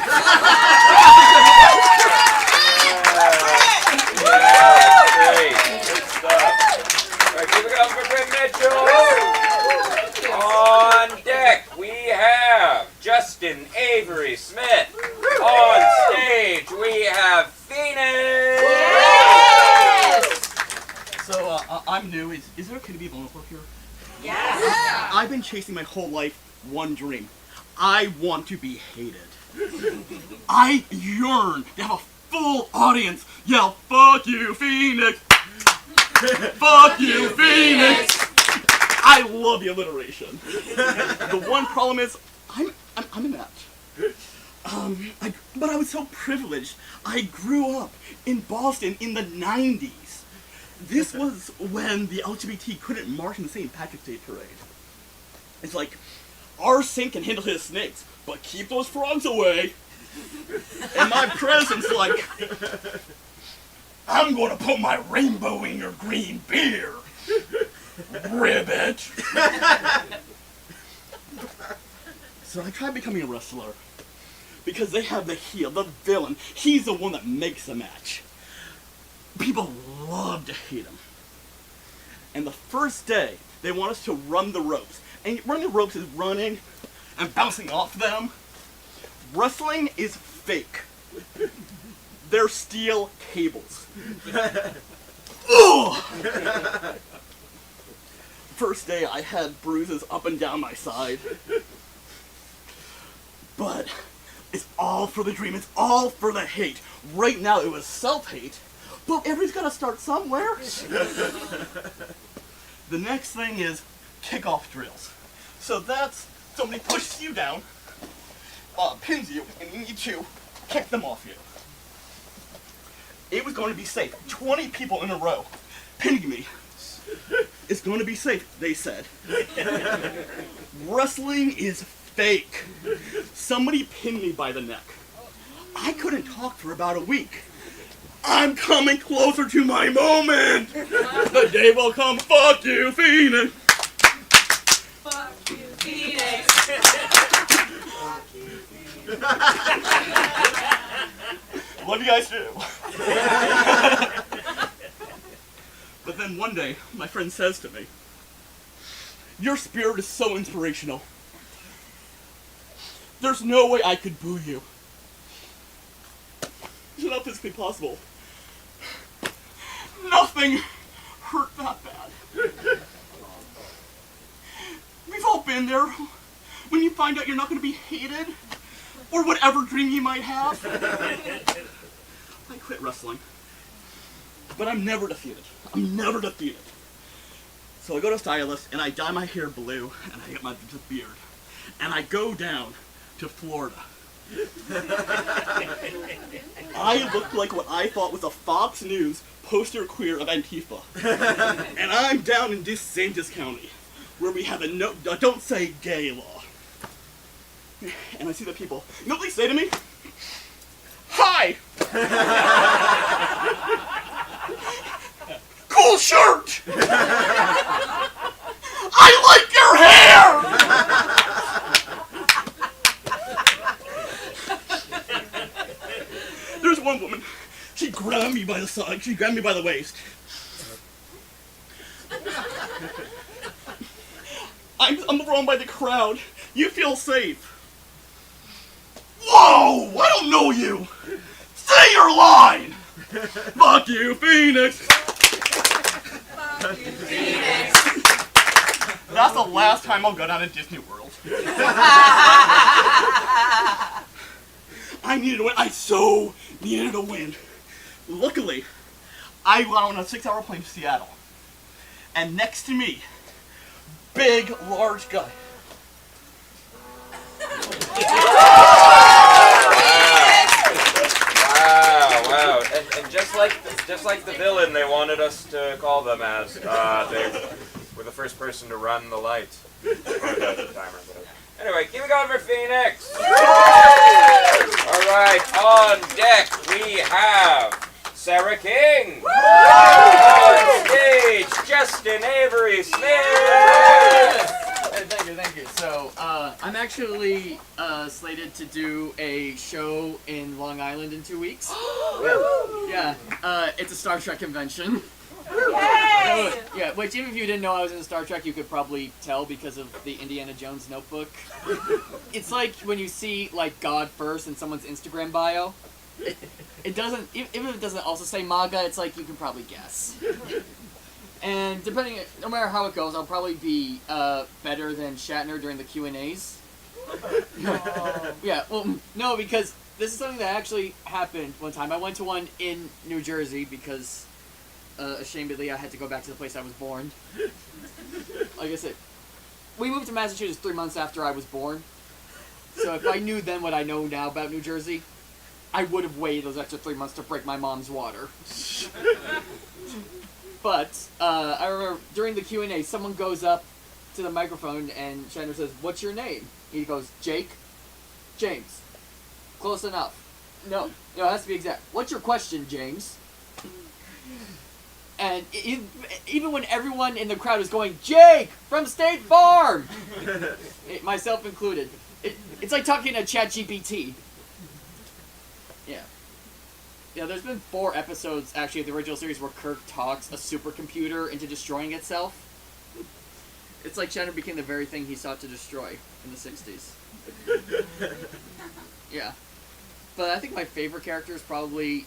Great. Good stuff. All right, keep it up for Britt Mitchell. On deck, we have Justin Avery Smith. On stage, we have Phoenix. So, I'm new. Is it okay to be vulnerable here? Yes. I've been chasing my whole life one dream. I want to be hated. I yearn to have a full audience yell, "Fuck you, Phoenix! Fuck you, Phoenix!" I love the alliteration. The one problem is, I'm inept. But I was so privileged. I grew up in Boston in the 90s. This was when the LGBT couldn't march in the St. Patrick's Day parade. It's like, our saint can handle his snakes, but keep those frogs away. And my presence like, I'm gonna put my rainbow in your green beer. Ribbit. So I tried becoming a wrestler. Because they have the heel, the villain. He's the one that makes the match. People love to hate him. And the first day, they want us to run the ropes. And running the ropes is running and bouncing off them. Wrestling is fake. They're steel cables. Ugh! First day, I had bruises up and down my side. But it's all for the dream. It's all for the hate. Right now, it was self-hate. But everybody's got to start somewhere. The next thing is kickoff drills. So that's somebody pushes you down, pins you, and you need to kick them off you. It was going to be safe. 20 people in a row pinning me. It's going to be safe, they said. Wrestling is fake. Somebody pinned me by the neck. I couldn't talk for about a week. I'm coming closer to my moment. The day will come. Fuck you, Phoenix. Fuck you, Phoenix. What do you guys do? But then one day, my friend says to me, "Your spirit is so inspirational. There's no way I could boo you. It's not physically possible. Nothing hurt that bad." We've all been there. When you find out you're not going to be hated, or whatever dream you might have. I quit wrestling. But I'm never defeated. I'm never defeated. So I go to a stylist, and I dye my hair blue, and I get my beard. And I go down to Florida. I look like what I thought was a Fox News poster queer of Antifa. And I'm down in DeSantis County, where we have a don't say gay law. And I see the people. You know what they say to me? "Hi! Cool shirt! I like your hair!" There's one woman. She grabbed me by the side. She grabbed me by the waist. I'm thrown by the crowd. You feel safe. Whoa! I don't know you! Say your line! Fuck you, Phoenix! Fuck you, Phoenix! That's the last time I'll go down to Disney World. I needed to win. I so needed to win. Luckily, I got on a 6-hour plane to Seattle. And next to me, big, large guy. Wow. And just like the villain they wanted us to call them as, they were the first person to run the light. Or the timer, whatever. Anyway, keep it going for Phoenix! Alright, on deck we have Sarah King! On stage, Jess Justin Avery Smith. Hey, thank you. So, I'm actually slated to do a show in Long Island in 2 weeks. Yeah, it's a Star Trek convention. Yay! Yeah, which even if you didn't know I was in Star Trek, you could probably tell because of the Indiana Jones notebook. It's like when you see, like, God first in someone's Instagram bio. It doesn't, even if it doesn't also say MAGA, it's like you can probably guess. And depending, no matter how it goes, I'll probably be better than Shatner during the Q&As. Yeah, well, no, because this is something that actually happened one time. I went to one in New Jersey because, ashamedly, I had to go back to the place I was born. Like I said, we moved to Massachusetts 3 months after I was born. So if I knew then what I know now about New Jersey, I would have waited those extra 3 months to break my mom's water. But I remember during the Q&A, someone goes up to the microphone and Shatner says, "What's your name?" He goes, "Jake." "James." "Close enough." No, it has to be exact. "What's your question, James?" And even when everyone in the crowd is going, "Jake from State Farm," myself included, it's like talking to ChatGPT. Yeah. Yeah, there's been 4 episodes, actually, of the original series where Kirk talks a supercomputer into destroying itself. It's like Shatner became the very thing he sought to destroy in the 60s. Yeah. But I think my favorite character is probably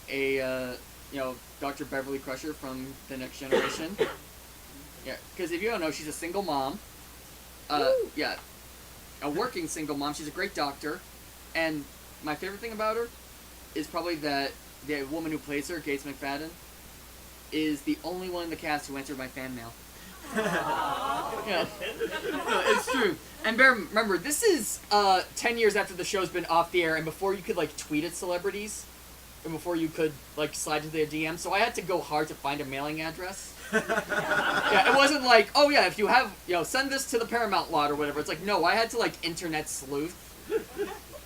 Dr. Beverly Crusher from The Next Generation. Yeah, because if you don't know, she's a single mom. Yeah. A working single mom. She's a great doctor. And my favorite thing about her is probably that the woman who plays her, Gates McFadden, is the only one in the cast who answered my fan mail. Yeah. No, it's true. And remember, this is 10 years after the show's been off the air and before you could, like, tweet at celebrities and before you could, like, slide to their DM, so I had to go hard to find a mailing address. Yeah, it wasn't like, oh yeah, if you have, send this to the Paramount lot or whatever. It's like, no, I had to, like, internet sleuth.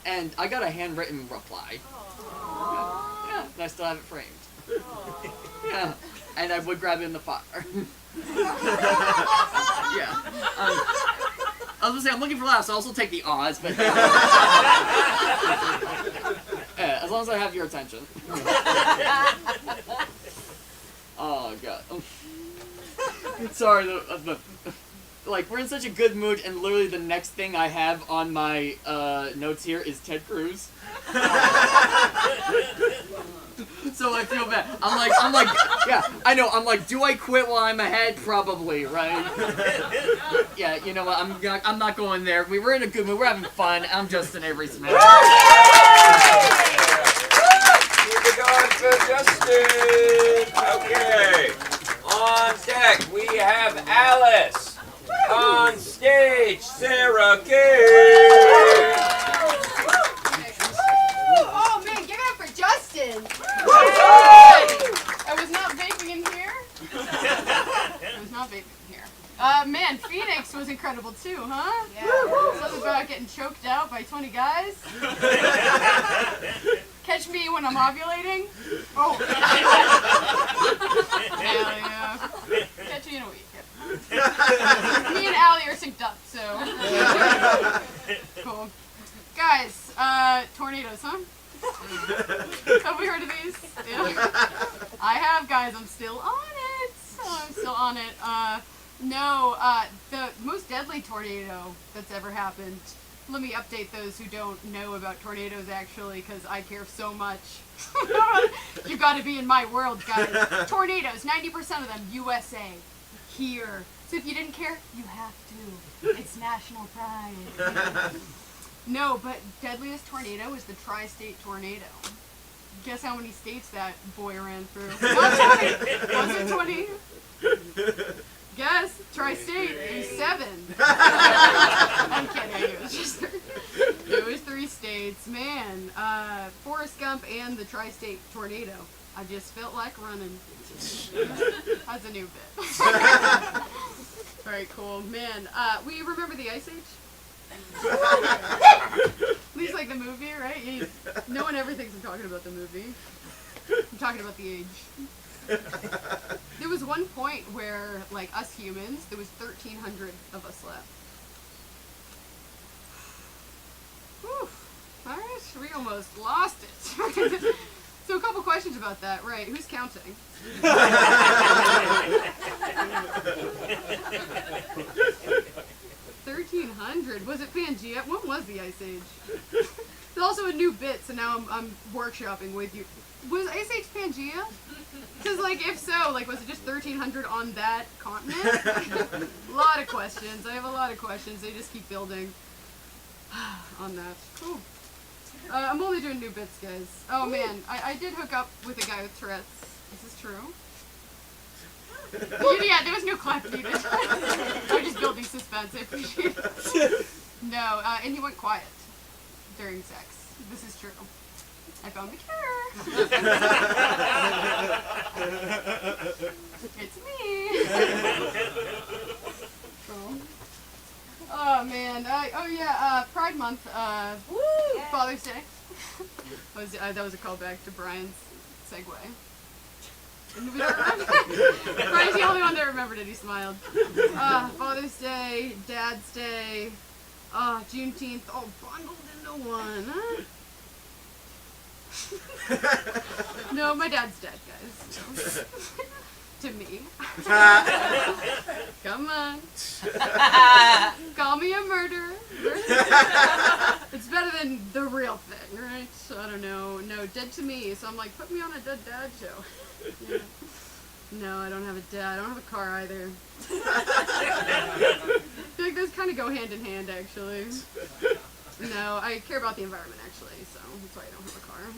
And I got a handwritten reply. Yeah, and I still have it framed. Yeah, and I would grab it in the fire. Yeah. I was gonna say, I'm looking for laughs, so I'll also take the odds, but yeah, as long as I have your attention. Oh, God. Sorry, like, we're in such a good mood, and literally the next thing I have on my notes here is Ted Cruz. So I feel bad. I'm like, yeah, I know. I'm like, do I quit while I'm ahead? Probably, right? Yeah, you know what? I'm not going there. We were in a good mood. We're having fun. I'm Justin Avery Smith. Keep it going for Justin. Okay. On deck, we have Alice. On stage, Sarah King. Oh man, give it up for Justin! I was not vaping in here. Man, Phoenix was incredible too, huh? Yeah. Something about getting choked out by 20 guys. Catch me when I'm ovulating. Oh. Hell yeah. Catch you in a week. Yeah. Me and Allie are synced up, so. Cool. Guys, tornadoes, huh? Have we heard of these? Yeah. I have, guys. I'm still on it. No, the most deadly tornado that's ever happened. Let me update those who don't know about tornadoes, actually, because I care so much. You gotta be in my world, guys. Tornadoes, 90% of them, USA. Here. So if you didn't care, you have to. It's national pride. No, but deadliest tornado is the tri-state tornado. Guess how many states that boy ran through? Not 20. Wasn't 20. Guess, tri-state, it was 7. I'm kidding, it was 3 states. Man, Forrest Gump and the tri-state tornado. I just felt like running. That's a new bit. Alright, cool. Man, we remember the Ice Age? At least like the movie, right? No one ever thinks I'm talking about the movie. I'm talking about the age. There was one point where, like, us humans, there was 1,300 of us left. Whew. Alright, we almost lost it. So a couple questions about that, right? Who's counting? 1,300. Was it Pangea? When was the Ice Age? There's also a new bit, so now I'm workshopping with you. Was Ice Age Pangea? Because, like, if so, like, was it just 1,300 on that continent? A lot of questions. I have a lot of questions. They just keep building on that. Cool. I'm only doing new bits, guys. Oh, man. I did hook up with a guy with Tourette's. Is this true? Yeah, there was no clap needed. I'm just building suspense. I appreciate it. No, and he went quiet during sex. This is true. I found the cure. It's me. Cool. Oh man. Pride Month. Father's Day. That was a callback to Brian's segue. Brian's the only one that remembered it. He smiled. Father's Day, Dad's Day, Juneteenth, all bundled into one. Huh? No, my dad's dead, guys. To me. Come on. Call me a murderer. It's better than the real thing, right? I don't know. No, dead to me. So I'm like, put me on a dead dad show. Yeah. No, I don't have a dad. I don't have a car either. I feel like those kind of go hand in hand, actually. No, I care about the environment, actually, so that's why I don't have a car.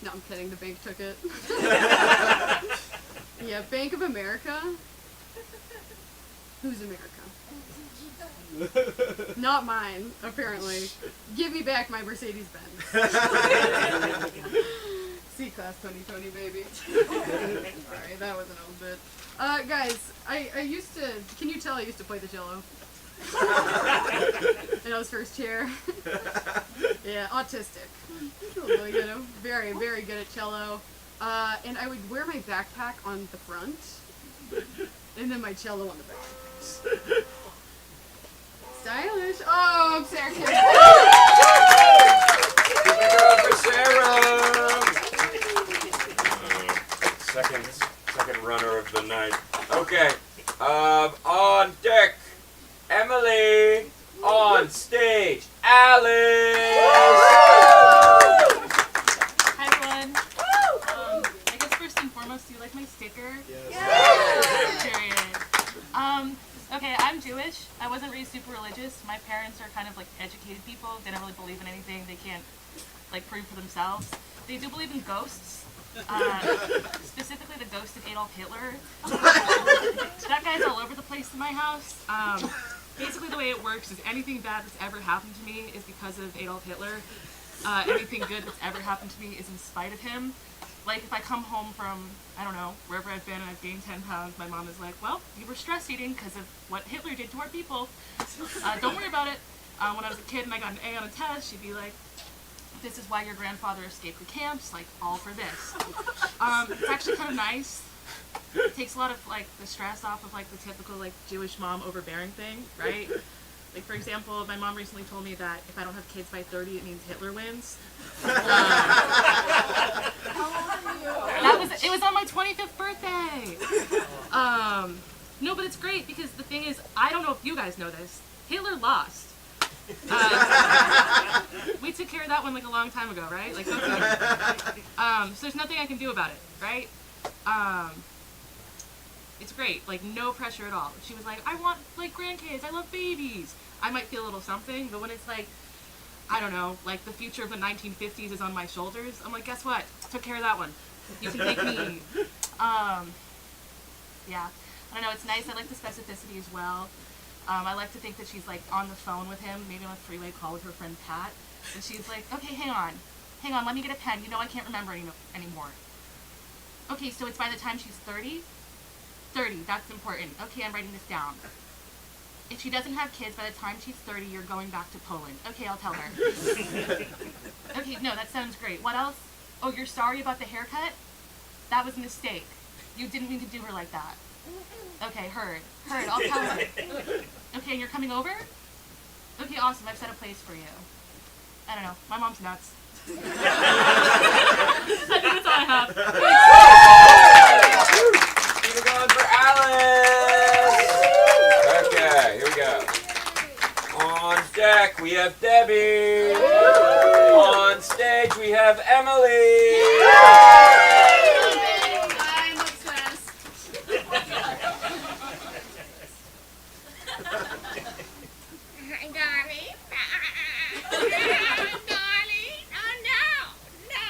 No, I'm kidding. The bank took it. Yeah, Bank of America. Who's America? Not mine, apparently. Give me back my Mercedes-Benz. C-Class Tony, baby. Sorry, that was an old bit. Guys, I used to, can you tell I used to play the cello? And I was first chair. Yeah, autistic. You know, very, very good at cello. And I would wear my backpack on the front, and then my cello on the back. Stylish. Oh, I'm Sarah Kim. Give it up for Sarah. Second runner of the night. Okay. On deck, Emily. On stage, Alice. Hi everyone. I guess first and foremost, do you like my sticker? Yes. Period. Okay, I'm Jewish. I wasn't raised super religious. My parents are kind of like educated people. They don't really believe in anything they can't like prove for themselves. They do believe in ghosts. Specifically the ghost of Adolf Hitler. That guy's all over the place in my house. Basically the way it works is anything bad that's ever happened to me is because of Adolf Hitler. Anything good that's ever happened to me is in spite of him. Like if I come home from, I don't know, wherever I've been and I've gained 10 pounds, my mom is like, well, you were stress eating because of what Hitler did to our people. Don't worry about it. When I was a kid and I got an A on a test, she'd be like, this is why your grandfather escaped the camps, like all for this. It's actually kind of nice. It takes a lot of like the stress off of like the typical like Jewish mom overbearing thing, right? Like for example, my mom recently told me that if I don't have kids by 30, it means Hitler wins. It was on my 25th birthday. No, but it's great because the thing is, I don't know if you guys know this, Hitler lost. We took care of that one like a long time ago, right? Like, so there's nothing I can do about it, right? It's great, like no pressure at all. She was like, I want like grandkids, I love babies. I might feel a little something, but when it's like, I don't know, like the future of the 1950s is on my shoulders, I'm like, guess what? Took care of that one. You can thank me. Yeah, I don't know, it's nice. I like the specificity as well. I like to think that she's like on the phone with him, maybe on a three-way call with her friend Pat, and she's like, okay, hang on, let me get a pen. You know I can't remember anymore. Okay, so it's by the time she's 30? 30, that's important. Okay, I'm writing this down. If she doesn't have kids by the time she's 30, you're going back to Poland. Okay, I'll tell her. Okay, no, that sounds great. What else? Oh, you're sorry about the haircut? That was a mistake. You didn't mean to do her like that. Okay, heard. I'll tell her. Okay, and you're coming over? Okay, awesome. I've set a place for you. I don't know. My mom's nuts. I think that's all I have. Keep it going for Alice! Okay, here we go. On deck, we have Debbie. On stage, we have Emily. I'm obsessed. Hi, darling. Darling. Oh, no. No,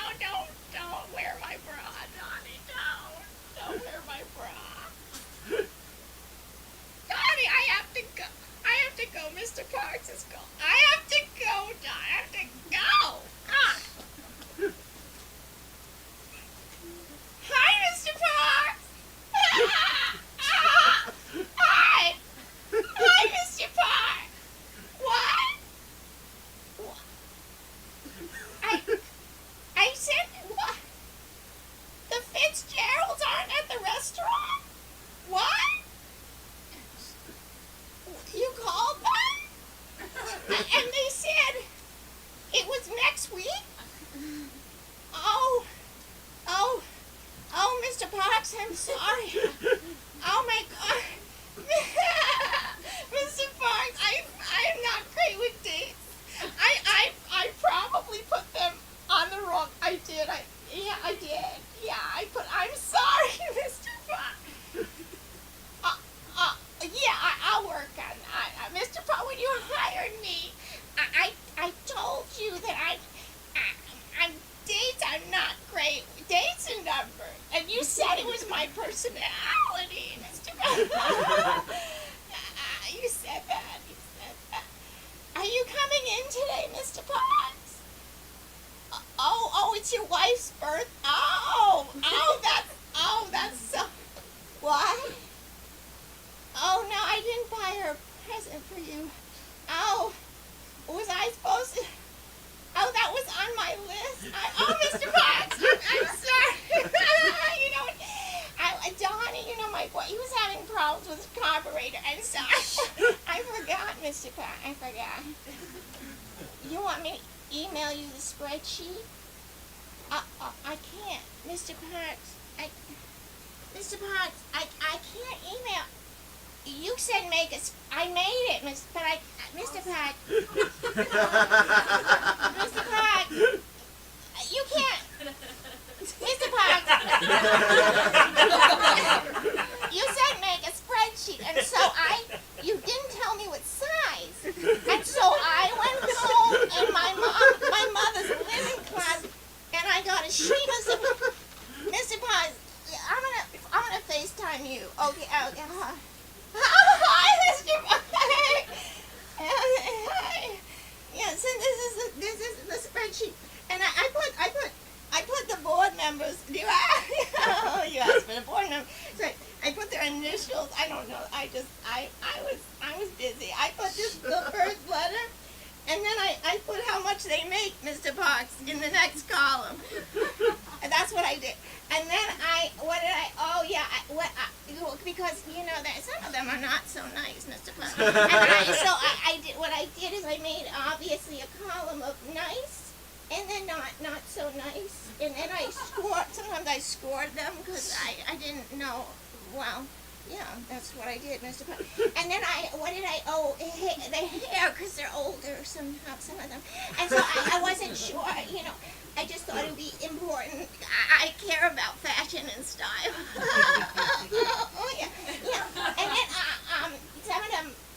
don't wear my bra, darling. Don't wear my bra. Darling, I have to go. Mr. Parks is gone. I have to go, darling. I have to go. Ah. Hi, Mr. Parks. Hi. Hi, Mr. Parks. What? I said, what? The Fitzgeralds aren't at the restaurant? What? You called them? And they said it was next week? Oh, Mr. Parks, I'm sorry. Oh my God. Mr. Parks, I'm not great with dates. I probably put them on the wrong. I did. I'm sorry, Mr. Parks. I'll work on that. Mr. Parks, when you hired me, I told you that I'm dates are not great. Dates and numbers. And you said it was my personality, Mr. Parks. You said that. Are you coming in today, Mr. Potts? Oh, it's your wife's birthday. That's so. What? Oh no, I didn't buy her a present for you. Oh, was I supposed to? Oh, that was on my list. Mr. Potts, I'm sorry. Donnie, my boy, he was having problems with his carburetor, and so I forgot, Mr. Potts. I forgot. You want me to email you the spreadsheet? I can't, Mr. Potts. Mr. Potts, I can't email. You said make it. I made it, Mr. Potts. Mr. Potts, you can't. Mr. Potts, you said make a spreadsheet, and so you didn't tell me what size, and so I went home in my mother's linen closet, and I got a sheet of Mr. Potts, I'm gonna FaceTime you. Okay. Hi, Mr. Potts. Hi. Yeah, so this is the spreadsheet, and I put the board members. You asked for the board members. So I put their initials. I don't know. I was busy. I put just the first letter, and then I put how much they make, Mr. Potts, in the next column. And that's what I did. And then because that some of them are not so nice, Mr. Potts. And I did I made obviously a column of nice, and then not so nice, and then I scored. Sometimes I scored them because I didn't know. Well, yeah, that's what I did, Mr. Potts. And then the hair, because they're older, some of them. And so I wasn't sure, I just thought it would be important. I care about fashion and style. Oh, yeah. And then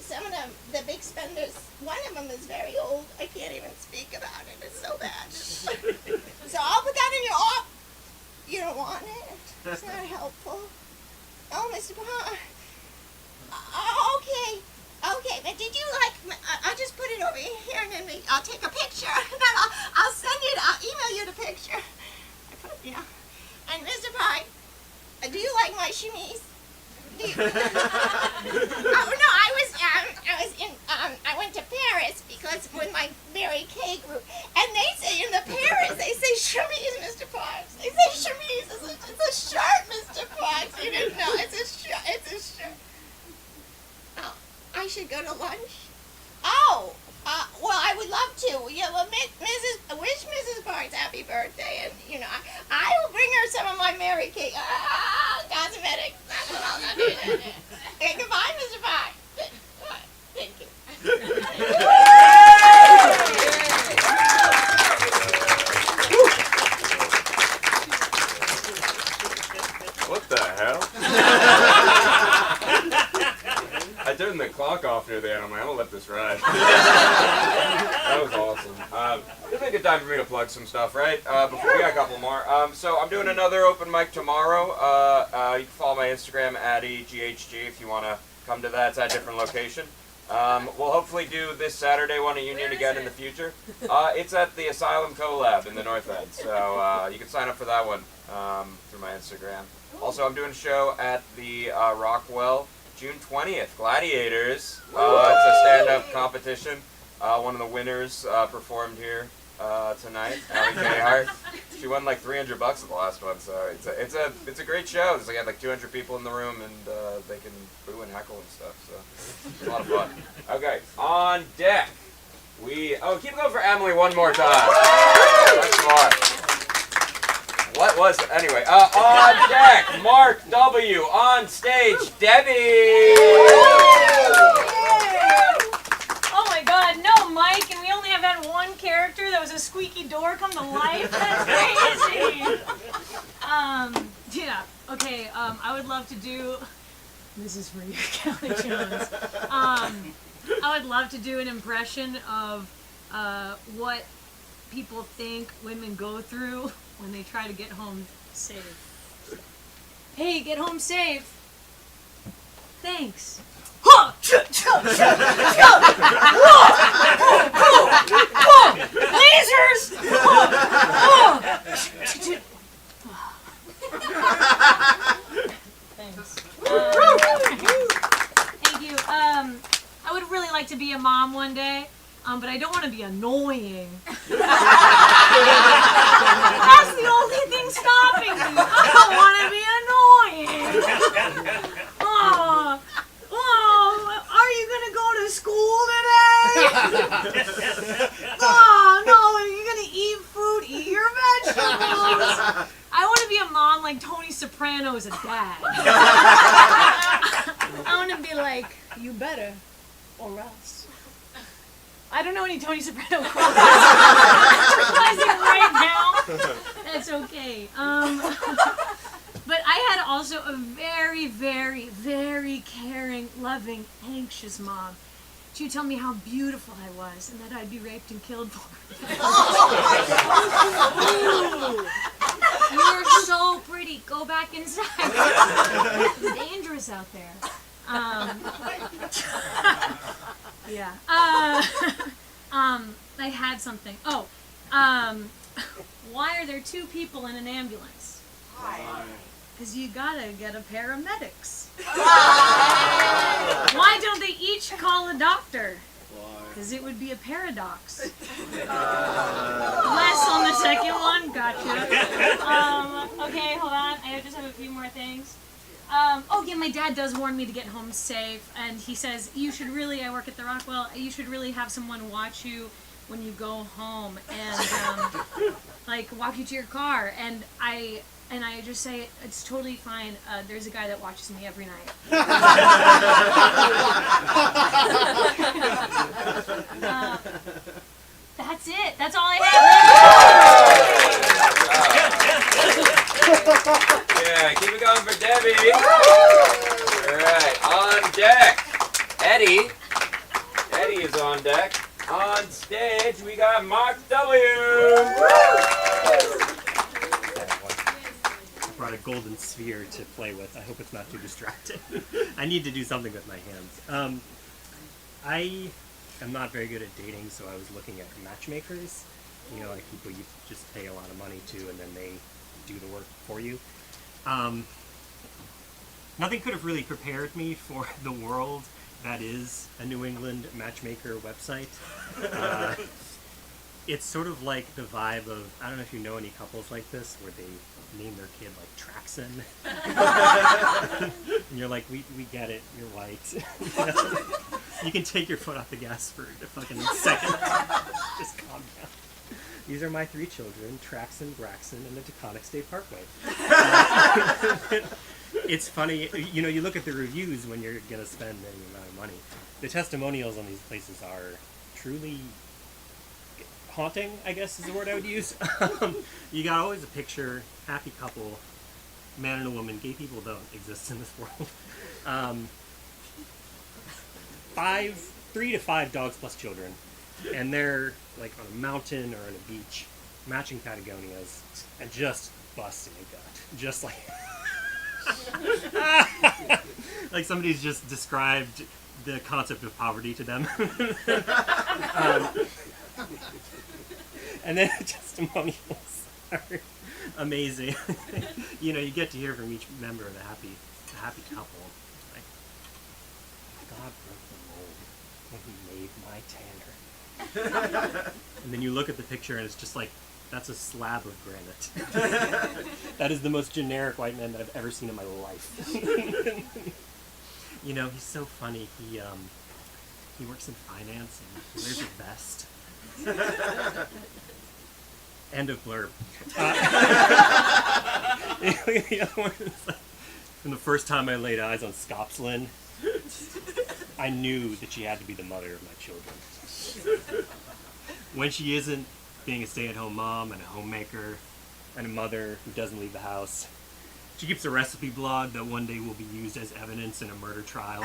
some of them, the big spenders, one of them is very old. I can't even speak about it. It's so bad. So I'll put that in your op. You don't want it? It's not helpful. Oh, Mr. Potts. Oh, okay, but did you I'll just put it over here and then I'll take a picture and then I'll send you, I'll email you the picture. And Mr. Potts, do you like my chemise? I went to Paris because with my Mary Kay group, and they say in the Paris, they say chemise, Mr. Potts. They say chemise, it's a I should go to lunch? Oh, well, I would love to. Yeah, well, wish Mrs. Barnes happy birthday, and I will bring her some of my Mary Kay cosmetics. That's what I'll do. Okay, goodbye, Mr. Barnes. Thank you. What the hell? I turned the clock off near the end. I'm like, I'm gonna let this ride. That was awesome. It'll be a good time for me to plug some stuff, right? Before we got a couple more. So I'm doing another open mic tomorrow. You can follow my Instagram @EGHG if you want to come to that. It's at a different location. We'll hopefully do this Saturday one at Union again in the future. It's at the Asylum Collab in the North End, so you can sign up for that one through my Instagram. Also, I'm doing a show at the Rockwell June 20th, Gladiators. It's a stand-up competition. One of the winners performed here tonight, Allie Gayhart. She won like $300 at the last one, so it's a great show. There's like 200 people in the room, and they can boo and heckle and stuff. So it's a lot of fun. Okay, on deck keep going for Emily one more time. That's smart. What was it? Anyway, on deck, Mark W. On stage, Debbie. Oh my God, no, Mike, and we only have had one character that was a squeaky door come to life. That's crazy. Yeah. Okay. I would love to do. This is for you, Kelly Jones. I would love to do an impression of what people think women go through when they try to get home safe. Hey, get home safe. Thanks. Lasers! Thanks. Thank you. I would really like to be a mom one day. But I don't want to be annoying. That's the only thing stopping me. I don't want to be annoying. Are you going to go to school today? No, are you going to eat fruit, eat your vegetables? I want to be a mom like Tony Soprano is a dad. I want to be like, you better, or else. I don't know any Tony Soprano quotes. I'm realizing right now. That's okay. But I had also a very, very, very caring, loving, anxious mom. She would tell me how beautiful I was and that I'd be raped and killed for it. You're so pretty. Go back inside. It's dangerous out there. Yeah. I had something. Why are there two people in an ambulance? Because you gotta get a paramedics. Why don't they each call a doctor? Because it would be a paradox. Less on the second one. Gotcha. Okay, hold on. I just have a few more things. My dad does warn me to get home safe, and he says, I work at the Rockwell, you should really have someone watch you when you go home, and, walk you to your car, and I just say, it's totally fine, there's a guy that watches me every night. That's it, that's all I have. Yeah, keep it going for Debbie. Alright, on deck, Eddie. Eddie is on deck. On stage, we got Mark W. I brought a golden sphere to play with. I hope it's not too distracting. I need to do something with my hands. I am not very good at dating, so I was looking at matchmakers. Like people you just pay a lot of money to and then they do the work for you. Nothing could have really prepared me for the world that is a New England matchmaker website. It's sort of like the vibe of, I don't know if you know any couples like this, where they name their kid like Traxon. And you're like, we get it, you're white. You can take your foot off the gas for a fucking second. Just calm down. These are my 3 children, Traxon, Braxton, and the Taconic State Parkway. It's funny, you know, you look at the reviews when you're going to spend any amount of money. The testimonials on these places are truly haunting, I guess is the word I would use. You got always a picture, happy couple, man and a woman. Gay people don't exist in this world. 3 to 5 dogs plus children. And they're like on a mountain or on a beach, matching Patagonias, and just busting a gut. Just like... like somebody's just described the concept of poverty to them. And then the testimonials are amazing. You know, you get to hear from each member of the happy couple. Like, God broke the mold when he made my tanner. And then you look at the picture and it's just like, that's a slab of granite. That is the most generic white man that I've ever seen in my life. You know, he's so funny. He works in finance and he wears a vest. End of blurb. The other one is like, from the first time I laid eyes on Scopslin, I knew that she had to be the mother of my children. When she isn't being a stay-at-home mom and a homemaker and a mother who doesn't leave the house, she keeps a recipe blog that one day will be used as evidence in a murder trial.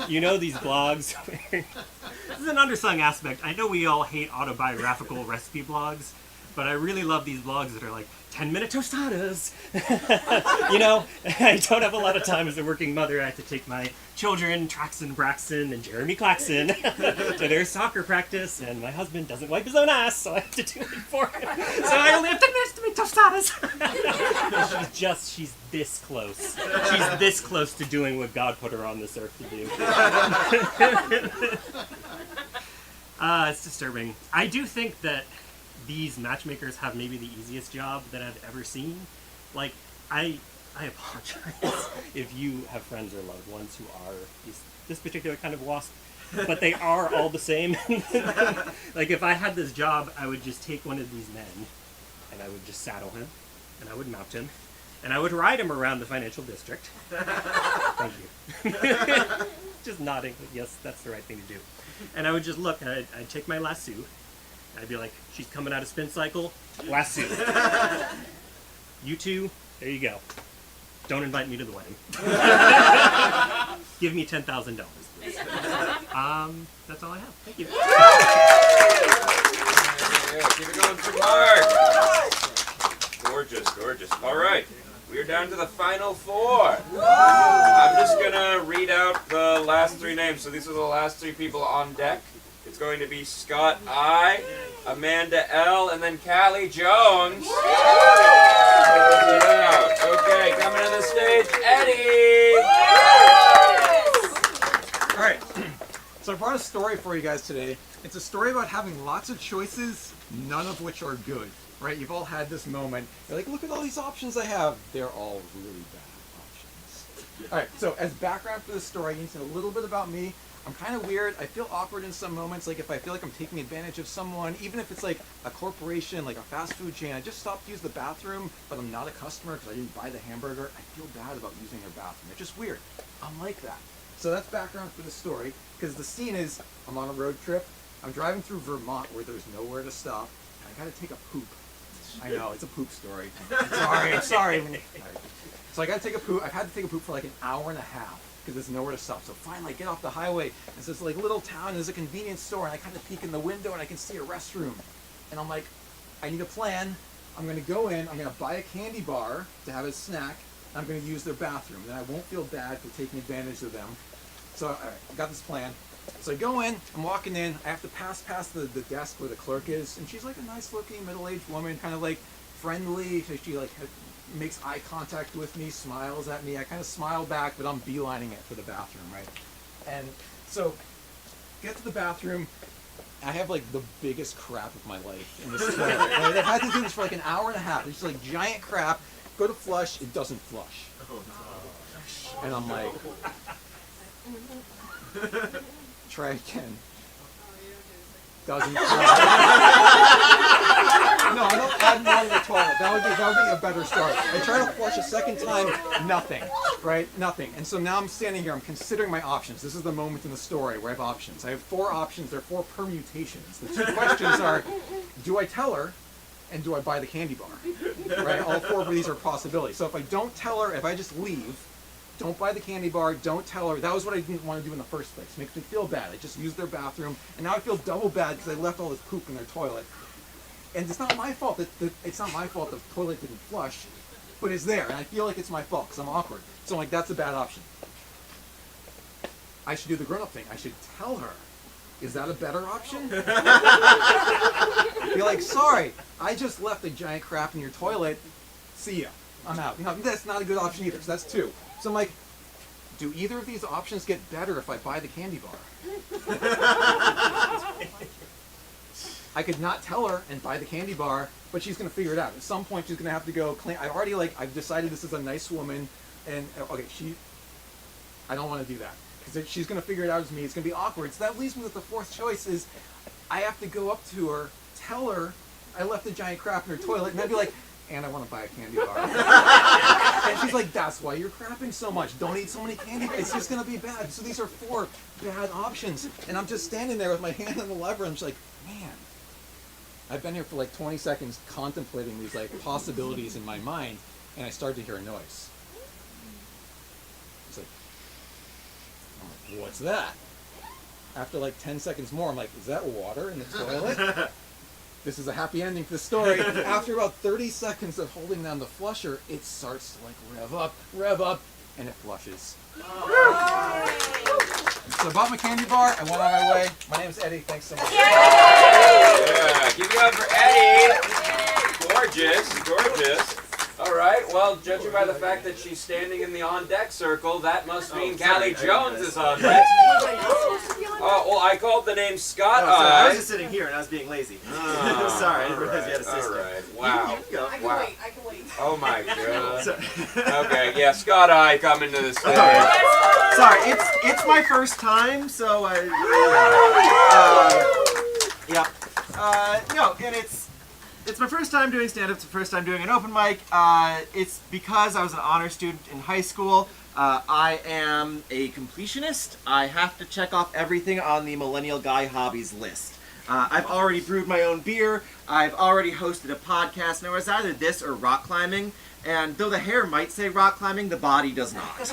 You know these blogs where... This is an undersung aspect. I know we all hate autobiographical recipe blogs, but I really love these blogs that are like 10-minute tostadas. You know, I don't have a lot of time as a working mother. I have to take my children, Traxon, Braxton, and Jeremy Claxon, to their soccer practice, and my husband doesn't wipe his own ass, so I have to do it for him. So I only have 10 minutes to make tostadas. She's this close. She's this close to doing what God put her on this earth to do. It's disturbing. I do think that these matchmakers have maybe the easiest job that I've ever seen. Like, I apologize if you have friends or loved ones who are this particular kind of wasp, but they are all the same. Like, if I had this job, I would just take one of these men, and I would just saddle him, and I would mount him, and I would ride him around the financial district. Thank you. Just nodding. Yes, that's the right thing to do. And I would just look, and I'd take my lasso. I'd be like, she's coming out of spin cycle, lasso. You two, there you go. Don't invite me to the wedding. Give me $10,000, please. That's all I have. Thank you. Yeah, keep it going for Mark. Gorgeous, gorgeous. All right, we are down to the final 4. I'm just gonna read out the last 3 names. So these are the last 3 people on deck. It's going to be Scott I, Amanda L, and then Callie Jones. Okay, coming to the stage, Eddie. All right, so I brought a story for you guys today. It's a story about having lots of choices, none of which are good, right? You've all had this moment. You're like, look at all these options I have. They're all really bad options. All right, so as background for this story, you need to know a little bit about me. I'm kind of weird. I feel awkward in some moments, like if I feel like I'm taking advantage of someone, even if it's like a corporation, like a fast food chain. I just stopped to use the bathroom, but I'm not a customer because I didn't buy the hamburger. I feel bad about using their bathroom. It's just weird. I'm like that. So that's background for the story, because the scene is, I'm on a road trip. I'm driving through Vermont where there's nowhere to stop, and I gotta take a poop. I know, it's a poop story. I'm sorry. So I gotta take a poop. I've had to take a poop for like an hour and a half. Because there's nowhere to stop. So finally I get off the highway, and it's this like little town, and there's a convenience store, and I kind of peek in the window and I can see a restroom. And I'm like, I need a plan. I'm gonna go in, I'm gonna buy a candy bar to have as a snack, and I'm gonna use their bathroom. Then I won't feel bad for taking advantage of them. So all right, I got this plan. So I go in, I'm walking in, I have to pass the desk where the clerk is, and she's like a nice looking middle-aged woman, kind of like friendly. So she like makes eye contact with me, smiles at me. I kind of smile back, but I'm beelining it for the bathroom, right? And so, get to the bathroom. I have like the biggest crap of my life in this toilet. Right? I've had to do this for like an hour and a half. It's just like giant crap. Go to flush, it doesn't flush. Oh no. And I'm like, Try again. Doesn't. No, I don't add more to the toilet. That would be a better start. I try to flush a second time, nothing, right? Nothing. And so now I'm standing here, I'm considering my options. This is the moment in the story where I have options. I have 4 options, there are 4 permutations. The 2 questions are, do I tell her, and do I buy the candy bar? Right? All 4 of these are possibilities. So if I don't tell her, if I just leave, don't buy the candy bar, don't tell her. That was what I didn't want to do in the first place. It makes me feel bad. I just used their bathroom, and now I feel double bad because I left all this poop in their toilet. And it's not my fault it's not my fault the toilet didn't flush, but it's there, and I feel like it's my fault because I'm awkward. So I'm like, that's a bad option. I should do the grown-up thing. I should tell her. Is that a better option? Be like, sorry, I just left a giant crap in your toilet. See ya. I'm out. You know, that's not a good option either. So that's 2. So I'm like, do either of these options get better if I buy the candy bar? I could not tell her and buy the candy bar, but she's going to figure it out. At some point, she's going to have to go clean. I've decided this is a nice woman, and okay, I don't want to do that. Because she's going to figure it out as me. It's going to be awkward. So that leaves me with the 4th choice is I have to go up to her, tell her I left a giant crap in her toilet, and I'd be like, and I want to buy a candy bar. And she's like, that's why you're crapping so much. Don't eat so many candy bars. It's just going to be bad. So these are 4 bad options. And I'm just standing there with my hand on the lever, and I'm just like, man, I've been here for like 20 seconds contemplating these like possibilities in my mind, and I start to hear a noise. It's like, what's that? After like 10 seconds more, I'm like, is that water in the toilet? This is a happy ending to the story. After about 30 seconds of holding down the flusher, it starts to like rev up, and it flushes. So I bought my candy bar, I went on my way. My name's Eddie, thanks so much. Yeah, keep it up for Eddie. Gorgeous, gorgeous. All right, well, judging by the fact that she's standing in the on-deck circle, that must mean Callie Jones is on deck. Oh, well, I called the name Scott. I was just sitting here and I was being lazy. Sorry, I didn't realize you had a sister. All right, wow. You can go. I can wait. I can wait. Oh my god. Okay, yeah, Scott I come into the stage. Sorry, it's my first time, so and it's my first time doing stand-up. It's the first time doing an open mic. It's because I was an honor student in high school. I am a completionist. I have to check off everything on the Millennial Guy Hobbies list. I've already brewed my own beer. I've already hosted a podcast. Now, it's either this or rock climbing. And though the hair might say rock climbing, the body does not.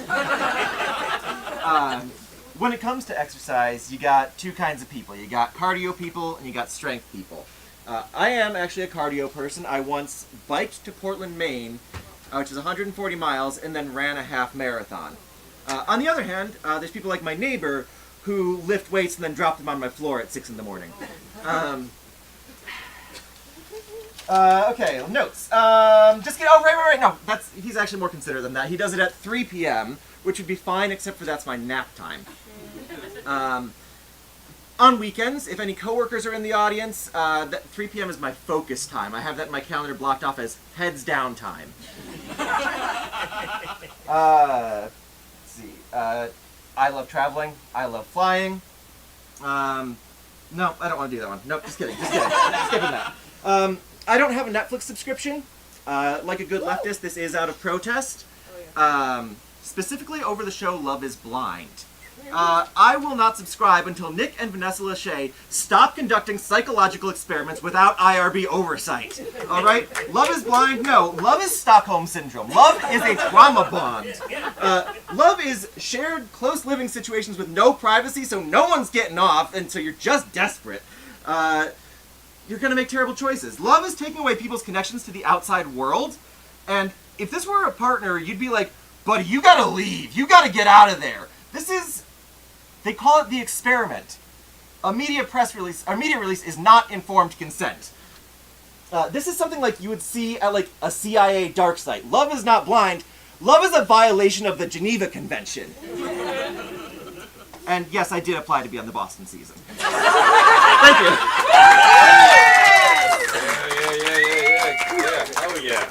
When it comes to exercise, you got 2 kinds of people. You got cardio people and you got strength people. I am actually a cardio person. I once biked to Portland, Maine, which is 140 miles, and then ran a half marathon. On the other hand, there's people like my neighbor who lift weights and then drop them on my floor at 6 in the morning. Okay, notes. Right. No, he's actually more considerate than that. He does it at 3 p.m., which would be fine, except for that's my nap time. On weekends, if any coworkers are in the audience, 3 p.m. is my focus time. I have that in my calendar blocked off as heads down time. Let's see. I love traveling. I love flying. No, I don't want to do that one. Nope, just kidding. Skipping that. I don't have a Netflix subscription. Like a good leftist, this is out of protest. Specifically over the show Love is Blind. I will not subscribe until Nick and Vanessa Lachey stop conducting psychological experiments without IRB oversight. Alright? Love is blind? No. Love is Stockholm Syndrome. Love is a trauma bond. Love is shared, close living situations with no privacy, so no one's getting off, and so you're just desperate. You're gonna make terrible choices. Love is taking away people's connections to the outside world, and if this were a partner, you'd be like, buddy, you gotta leave. You gotta get out of there. This is... They call it the experiment. A media release is not informed consent. This is something like you would see at like a CIA dark site. Love is not blind. Love is a violation of the Geneva Convention. And yes, I did apply to be on the Boston season. Thank you. Yeah. Oh yeah.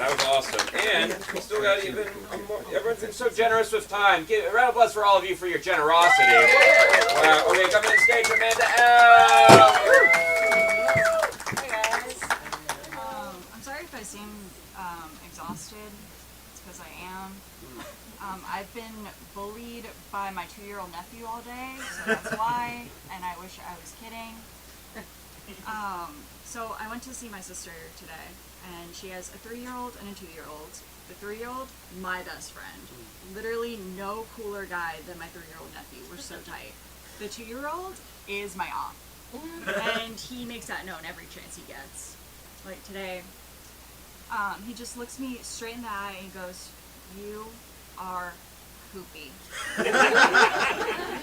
That was awesome. And we still got even more. Everyone's been so generous with time. Give a round of applause for all of you for your generosity. Wow. Okay, coming to the stage, Amanda L. Hey guys. I'm sorry if I seem exhausted. It's because I am. I've been bullied by my 2-year-old nephew all day, so that's why. And I wish I was kidding. So I went to see my sister today, and she has a 3-year-old and a 2-year-old. The 3-year-old, my best friend. Literally no cooler guy than my 3-year-old nephew. We're so tight. The 2-year-old is my op. And he makes that known every chance he gets. Like today, he just looks me straight in the eye and goes, "You are poopy."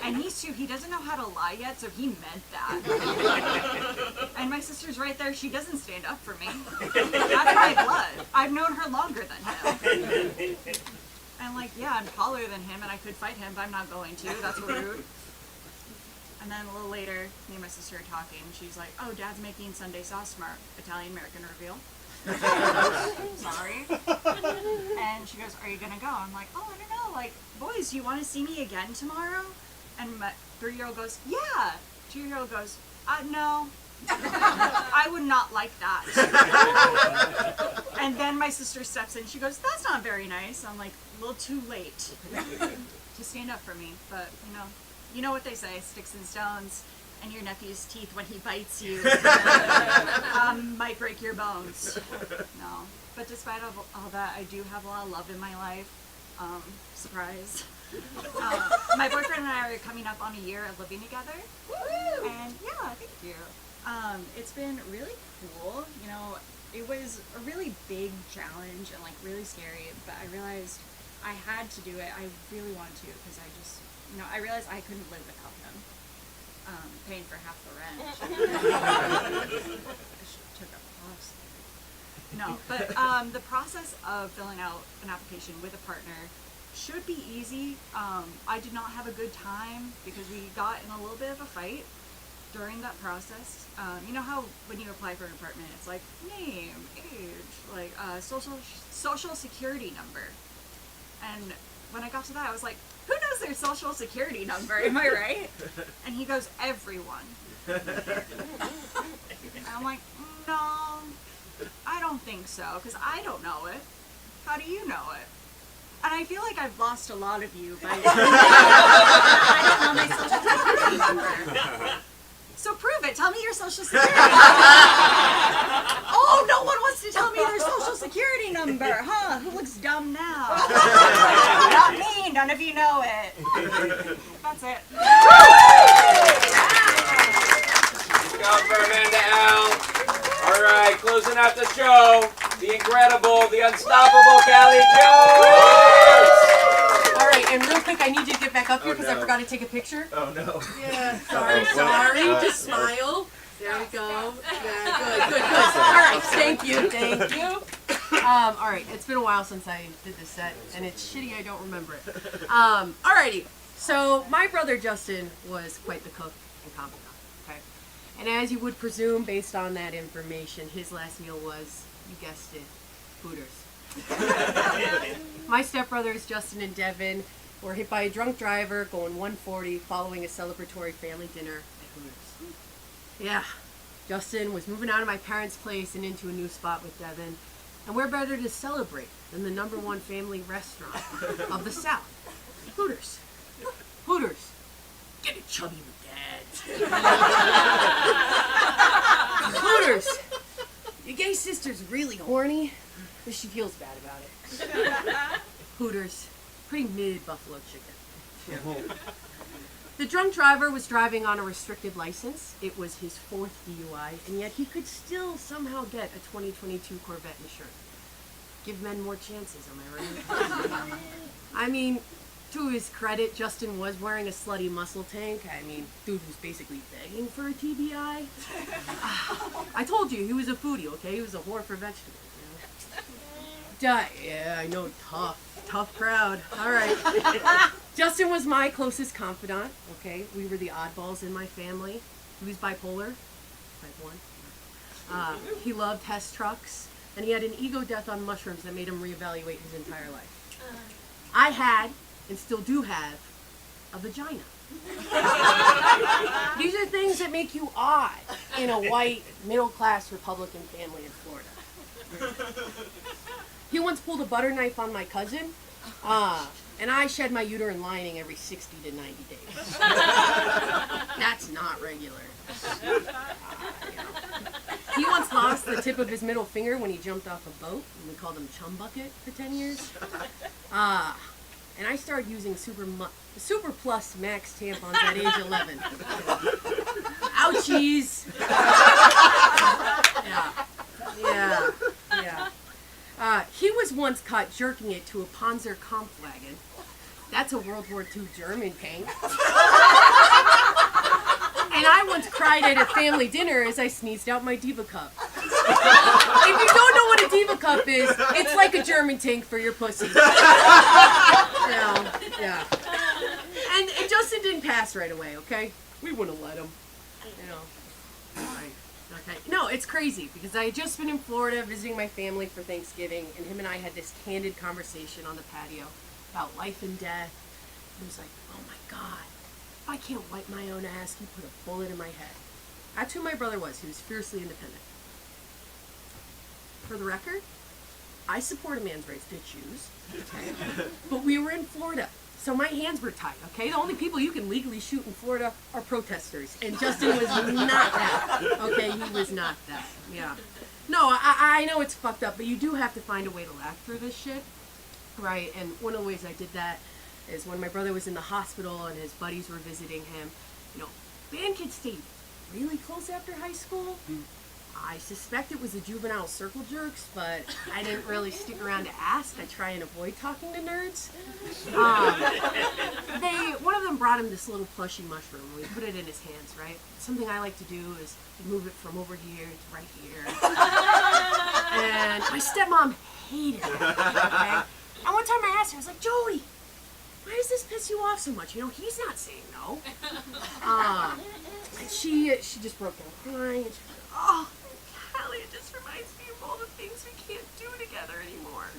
And he's 2, he doesn't know how to lie yet, so he meant that. And my sister's right there, she doesn't stand up for me. That's my blood. I've known her longer than him. And like, yeah, I'm taller than him and I could fight him, but I'm not going to. That's rude. And then a little later, me and my sister are talking. She's like, "Oh, Dad's making Sunday sauce tomorrow." Italian-American reveal. Sorry. And she goes, "Are you gonna go?" I'm like, "Oh, I don't know. Like, boys, you want to see me again tomorrow?" And my 3-year-old goes, "Yeah." 2-year-old goes, "No. I would not like that." And then my sister steps in. She goes, "That's not very nice." I'm like, a little too late to stand up for me. But, you know what they say, sticks and stones. And your nephew's teeth when he bites you might break your bones. No. But despite all that, I do have a lot of love in my life. Surprise. My boyfriend and I are coming up on a year of living together. And yeah, thank you. It's been really cool. It was a really big challenge and like really scary, but I realized I had to do it. I really wanted to because I realized I couldn't live without him. Paying for half the rent. I took a pause there. No, but the process of filling out an application with a partner should be easy. I did not have a good time because we got in a little bit of a fight during that process. You know how when you apply for an apartment, it's like name, age, like social security number. And when I got to that, I was like, who knows their social security number? Am I right? And he goes, everyone. And I'm like, no, I don't think so, because I don't know it. How do you know it? And I feel like I've lost a lot of you by I don't know my social security number. So prove it. Tell me your social security number. Oh, no one wants to tell me their social security number, huh? Who looks dumb now? Not me. None of you know it. That's it. Go for Amanda L. All right, closing out the show, the incredible, the unstoppable Callie Jones. All right, and real quick, I need you to get back up here because I forgot to take a picture. Oh no. Yeah. Sorry. Just smile. There we go. Yeah, good. All right, thank you. All right, it's been a while since I did this set, and it's shitty I don't remember it. Alrighty, so my brother Justin was quite the cook and confidant, okay? And as you would presume, based on that information, his last meal was, you guessed it, Hooters. My stepbrothers, Justin and Devin, were hit by a drunk driver going 140 following a celebratory family dinner at Hooters. Yeah, Justin was moving out of my parents' place and into a new spot with Devin. And where better to celebrate than the #1 family restaurant of the South, Hooters. Hooters. Get it chubby with Dad. Hooters. Your gay sister's really horny, but she feels bad about it. Hooters. Pretty mid buffalo chicken. The drunk driver was driving on a restricted license. It was his 4th DUI, and yet he could still somehow get a 2022 Corvette insured. Give men more chances, am I right? I mean, to his credit, Justin was wearing a slutty muscle tank. I mean, dude was basically begging for a TBI. I told you, he was a foodie, okay? He was a whore for vegetables. Yeah, I know, tough crowd. All right. Justin was my closest confidant, okay? We were the oddballs in my family. He was bipolar, type 1. He loved test trucks. and he had an ego death on mushrooms that made him reevaluate his entire life. I had, and still do have, a vagina. These are things that make you odd in a white, middle-class Republican family in Florida. He once pulled a butter knife on my cousin, and I shed my uterine lining every 60 to 90 days. That's not regular. He once lost the tip of his middle finger when he jumped off a boat, and we called him Chum Bucket for 10 years. And I started using Super Plus Max tampons at age 11. Ouchies! Yeah. He was once caught jerking it to a Panzer Kampfwagen. That's a World War II German tank. And I once cried at a family dinner as I sneezed out my Diva Cup. If you don't know what a Diva Cup is, it's like a German tank for your pussy. Yeah. And Justin didn't pass right away, okay? We wouldn't let him. Right. Okay. No, it's crazy because I had just been in Florida visiting my family for Thanksgiving, and him and I had this candid conversation on the patio about life and death. He was like, oh my God, if I can't wipe my own ass, he put a bullet in my head. That's who my brother was. He was fiercely independent. For the record, I support a man's right to choose, okay? But we were in Florida, so my hands were tied, okay? The only people you can legally shoot in Florida are protesters, and Justin was not that, okay? He was not that, yeah. No, I know it's fucked up, but you do have to find a way to laugh through this shit, right? And one of the ways I did that is when my brother was in the hospital and his buddies were visiting him, band kids stayed really close after high school. I suspect it was the juvenile circle jerks, but I didn't really stick around to ask. I try and avoid talking to nerds. One of them brought him this little plushy mushroom. We put it in his hands, right? Something I like to do is move it from over here to right here. And my stepmom hated it, okay? And one time I asked her, I was like, Joey, why does this piss you off so much? He's not saying no. And she just broke down crying. And she was like, oh, Callie, it just reminds me of all the things we can't do together anymore.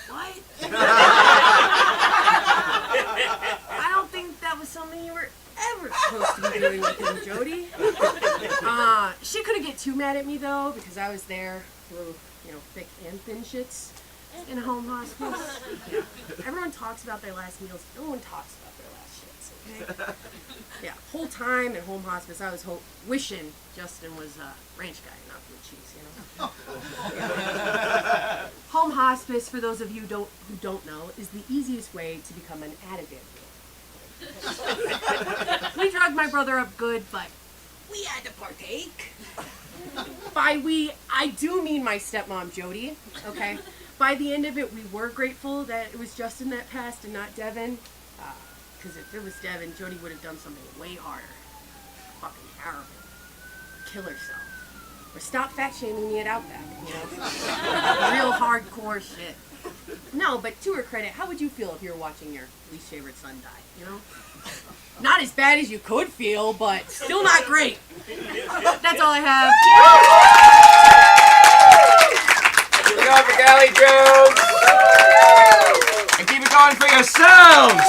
What? I don't think that was something you were ever supposed to be doing with him, Jody. She couldn't get too mad at me, though, because I was there through, thick and thin shits in a home hospice. Yeah. Everyone talks about their last meals. No one talks about their last shits, okay? Yeah, whole time in home hospice, I was wishing Justin was a ranch guy, not blue cheese, Yeah. Home hospice, for those of you who don't know, is the easiest way to become an additive. We drugged my brother up good, but we had to partake. By we, I do mean my stepmom, Jody, okay? By the end of it, we were grateful that it was Justin that passed and not Devin. Because if it was Devin, Jody would have done something way harder. Fucking heroin. Kill herself. Or stop fat shaming me at Outback, Real hardcore shit. No, but to her credit, how would you feel if you were watching your least favorite son die, Not as bad as you could feel, but still not great. That's all I have. Keep it going for Callie Jones. And keep it going for yourselves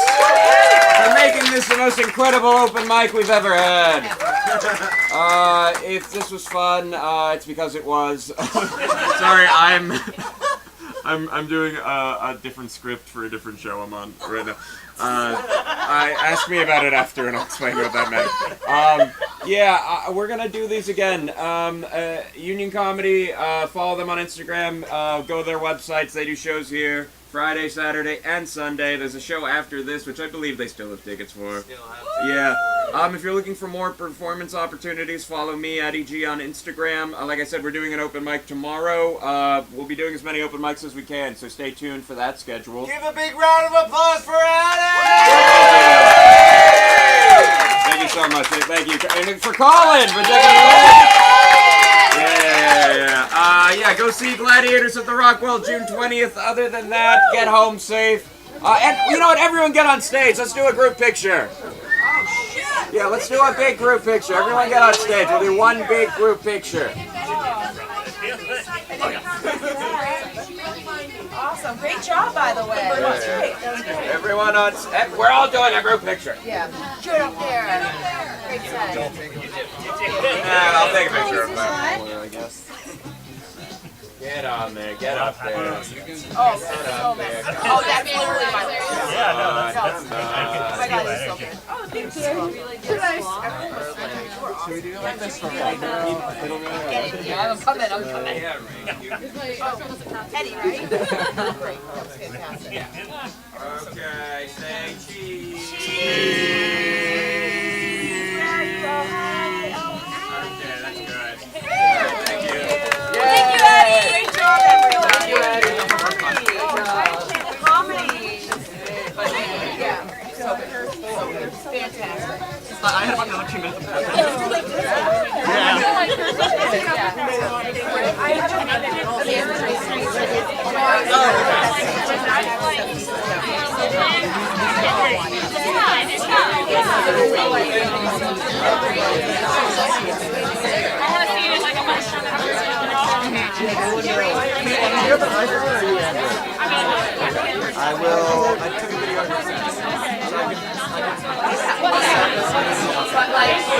for making this the most incredible open mic we've ever had. If this was fun, it's because it was. Sorry, I'm doing a different script for a different show I'm on right now. Ask me about it after and I'll explain what that meant. We're gonna do these again. Union Comedy, follow them on Instagram, go to their websites, they do shows here Friday, Saturday, and Sunday. There's a show after this, which I believe they still have tickets for. Yeah. If you're looking for more performance opportunities, follow me, Eddie G, on Instagram. Like I said, we're doing an open mic tomorrow. We'll be doing as many open mics as we can, so stay tuned for that schedule. Give a big round of applause for Eddie! Thank you so much. Thank you. And for Colin, for taking go see Gladiators at the Rockwell June 20th. Other than that, get home safe. And you know what? Everyone get on stage. Let's do a group picture. Yeah, let's do a big group picture. Everyone get on stage. We'll do one big group picture. Awesome. Great job, by the way. That was great. That was great. Everyone on set, we're all doing a group picture. Yeah. Good up there. Great set. I'll take a picture of that, I guess. Get on there, get up there. Oh, so nice. Oh, that's literally my list. Yeah, no, that's Oh my God, it's so good. Oh, thank you. You're nice. Should we do it like this for I'm coming. Eddie, right? Great. That's fantastic. Okay, say cheese. Okay, that's good. Thank you. Thank you, Eddie. Great job, everybody. Comedy. Yeah. So good. Fantastic. I had about another 2 minutes. I will. I took a video.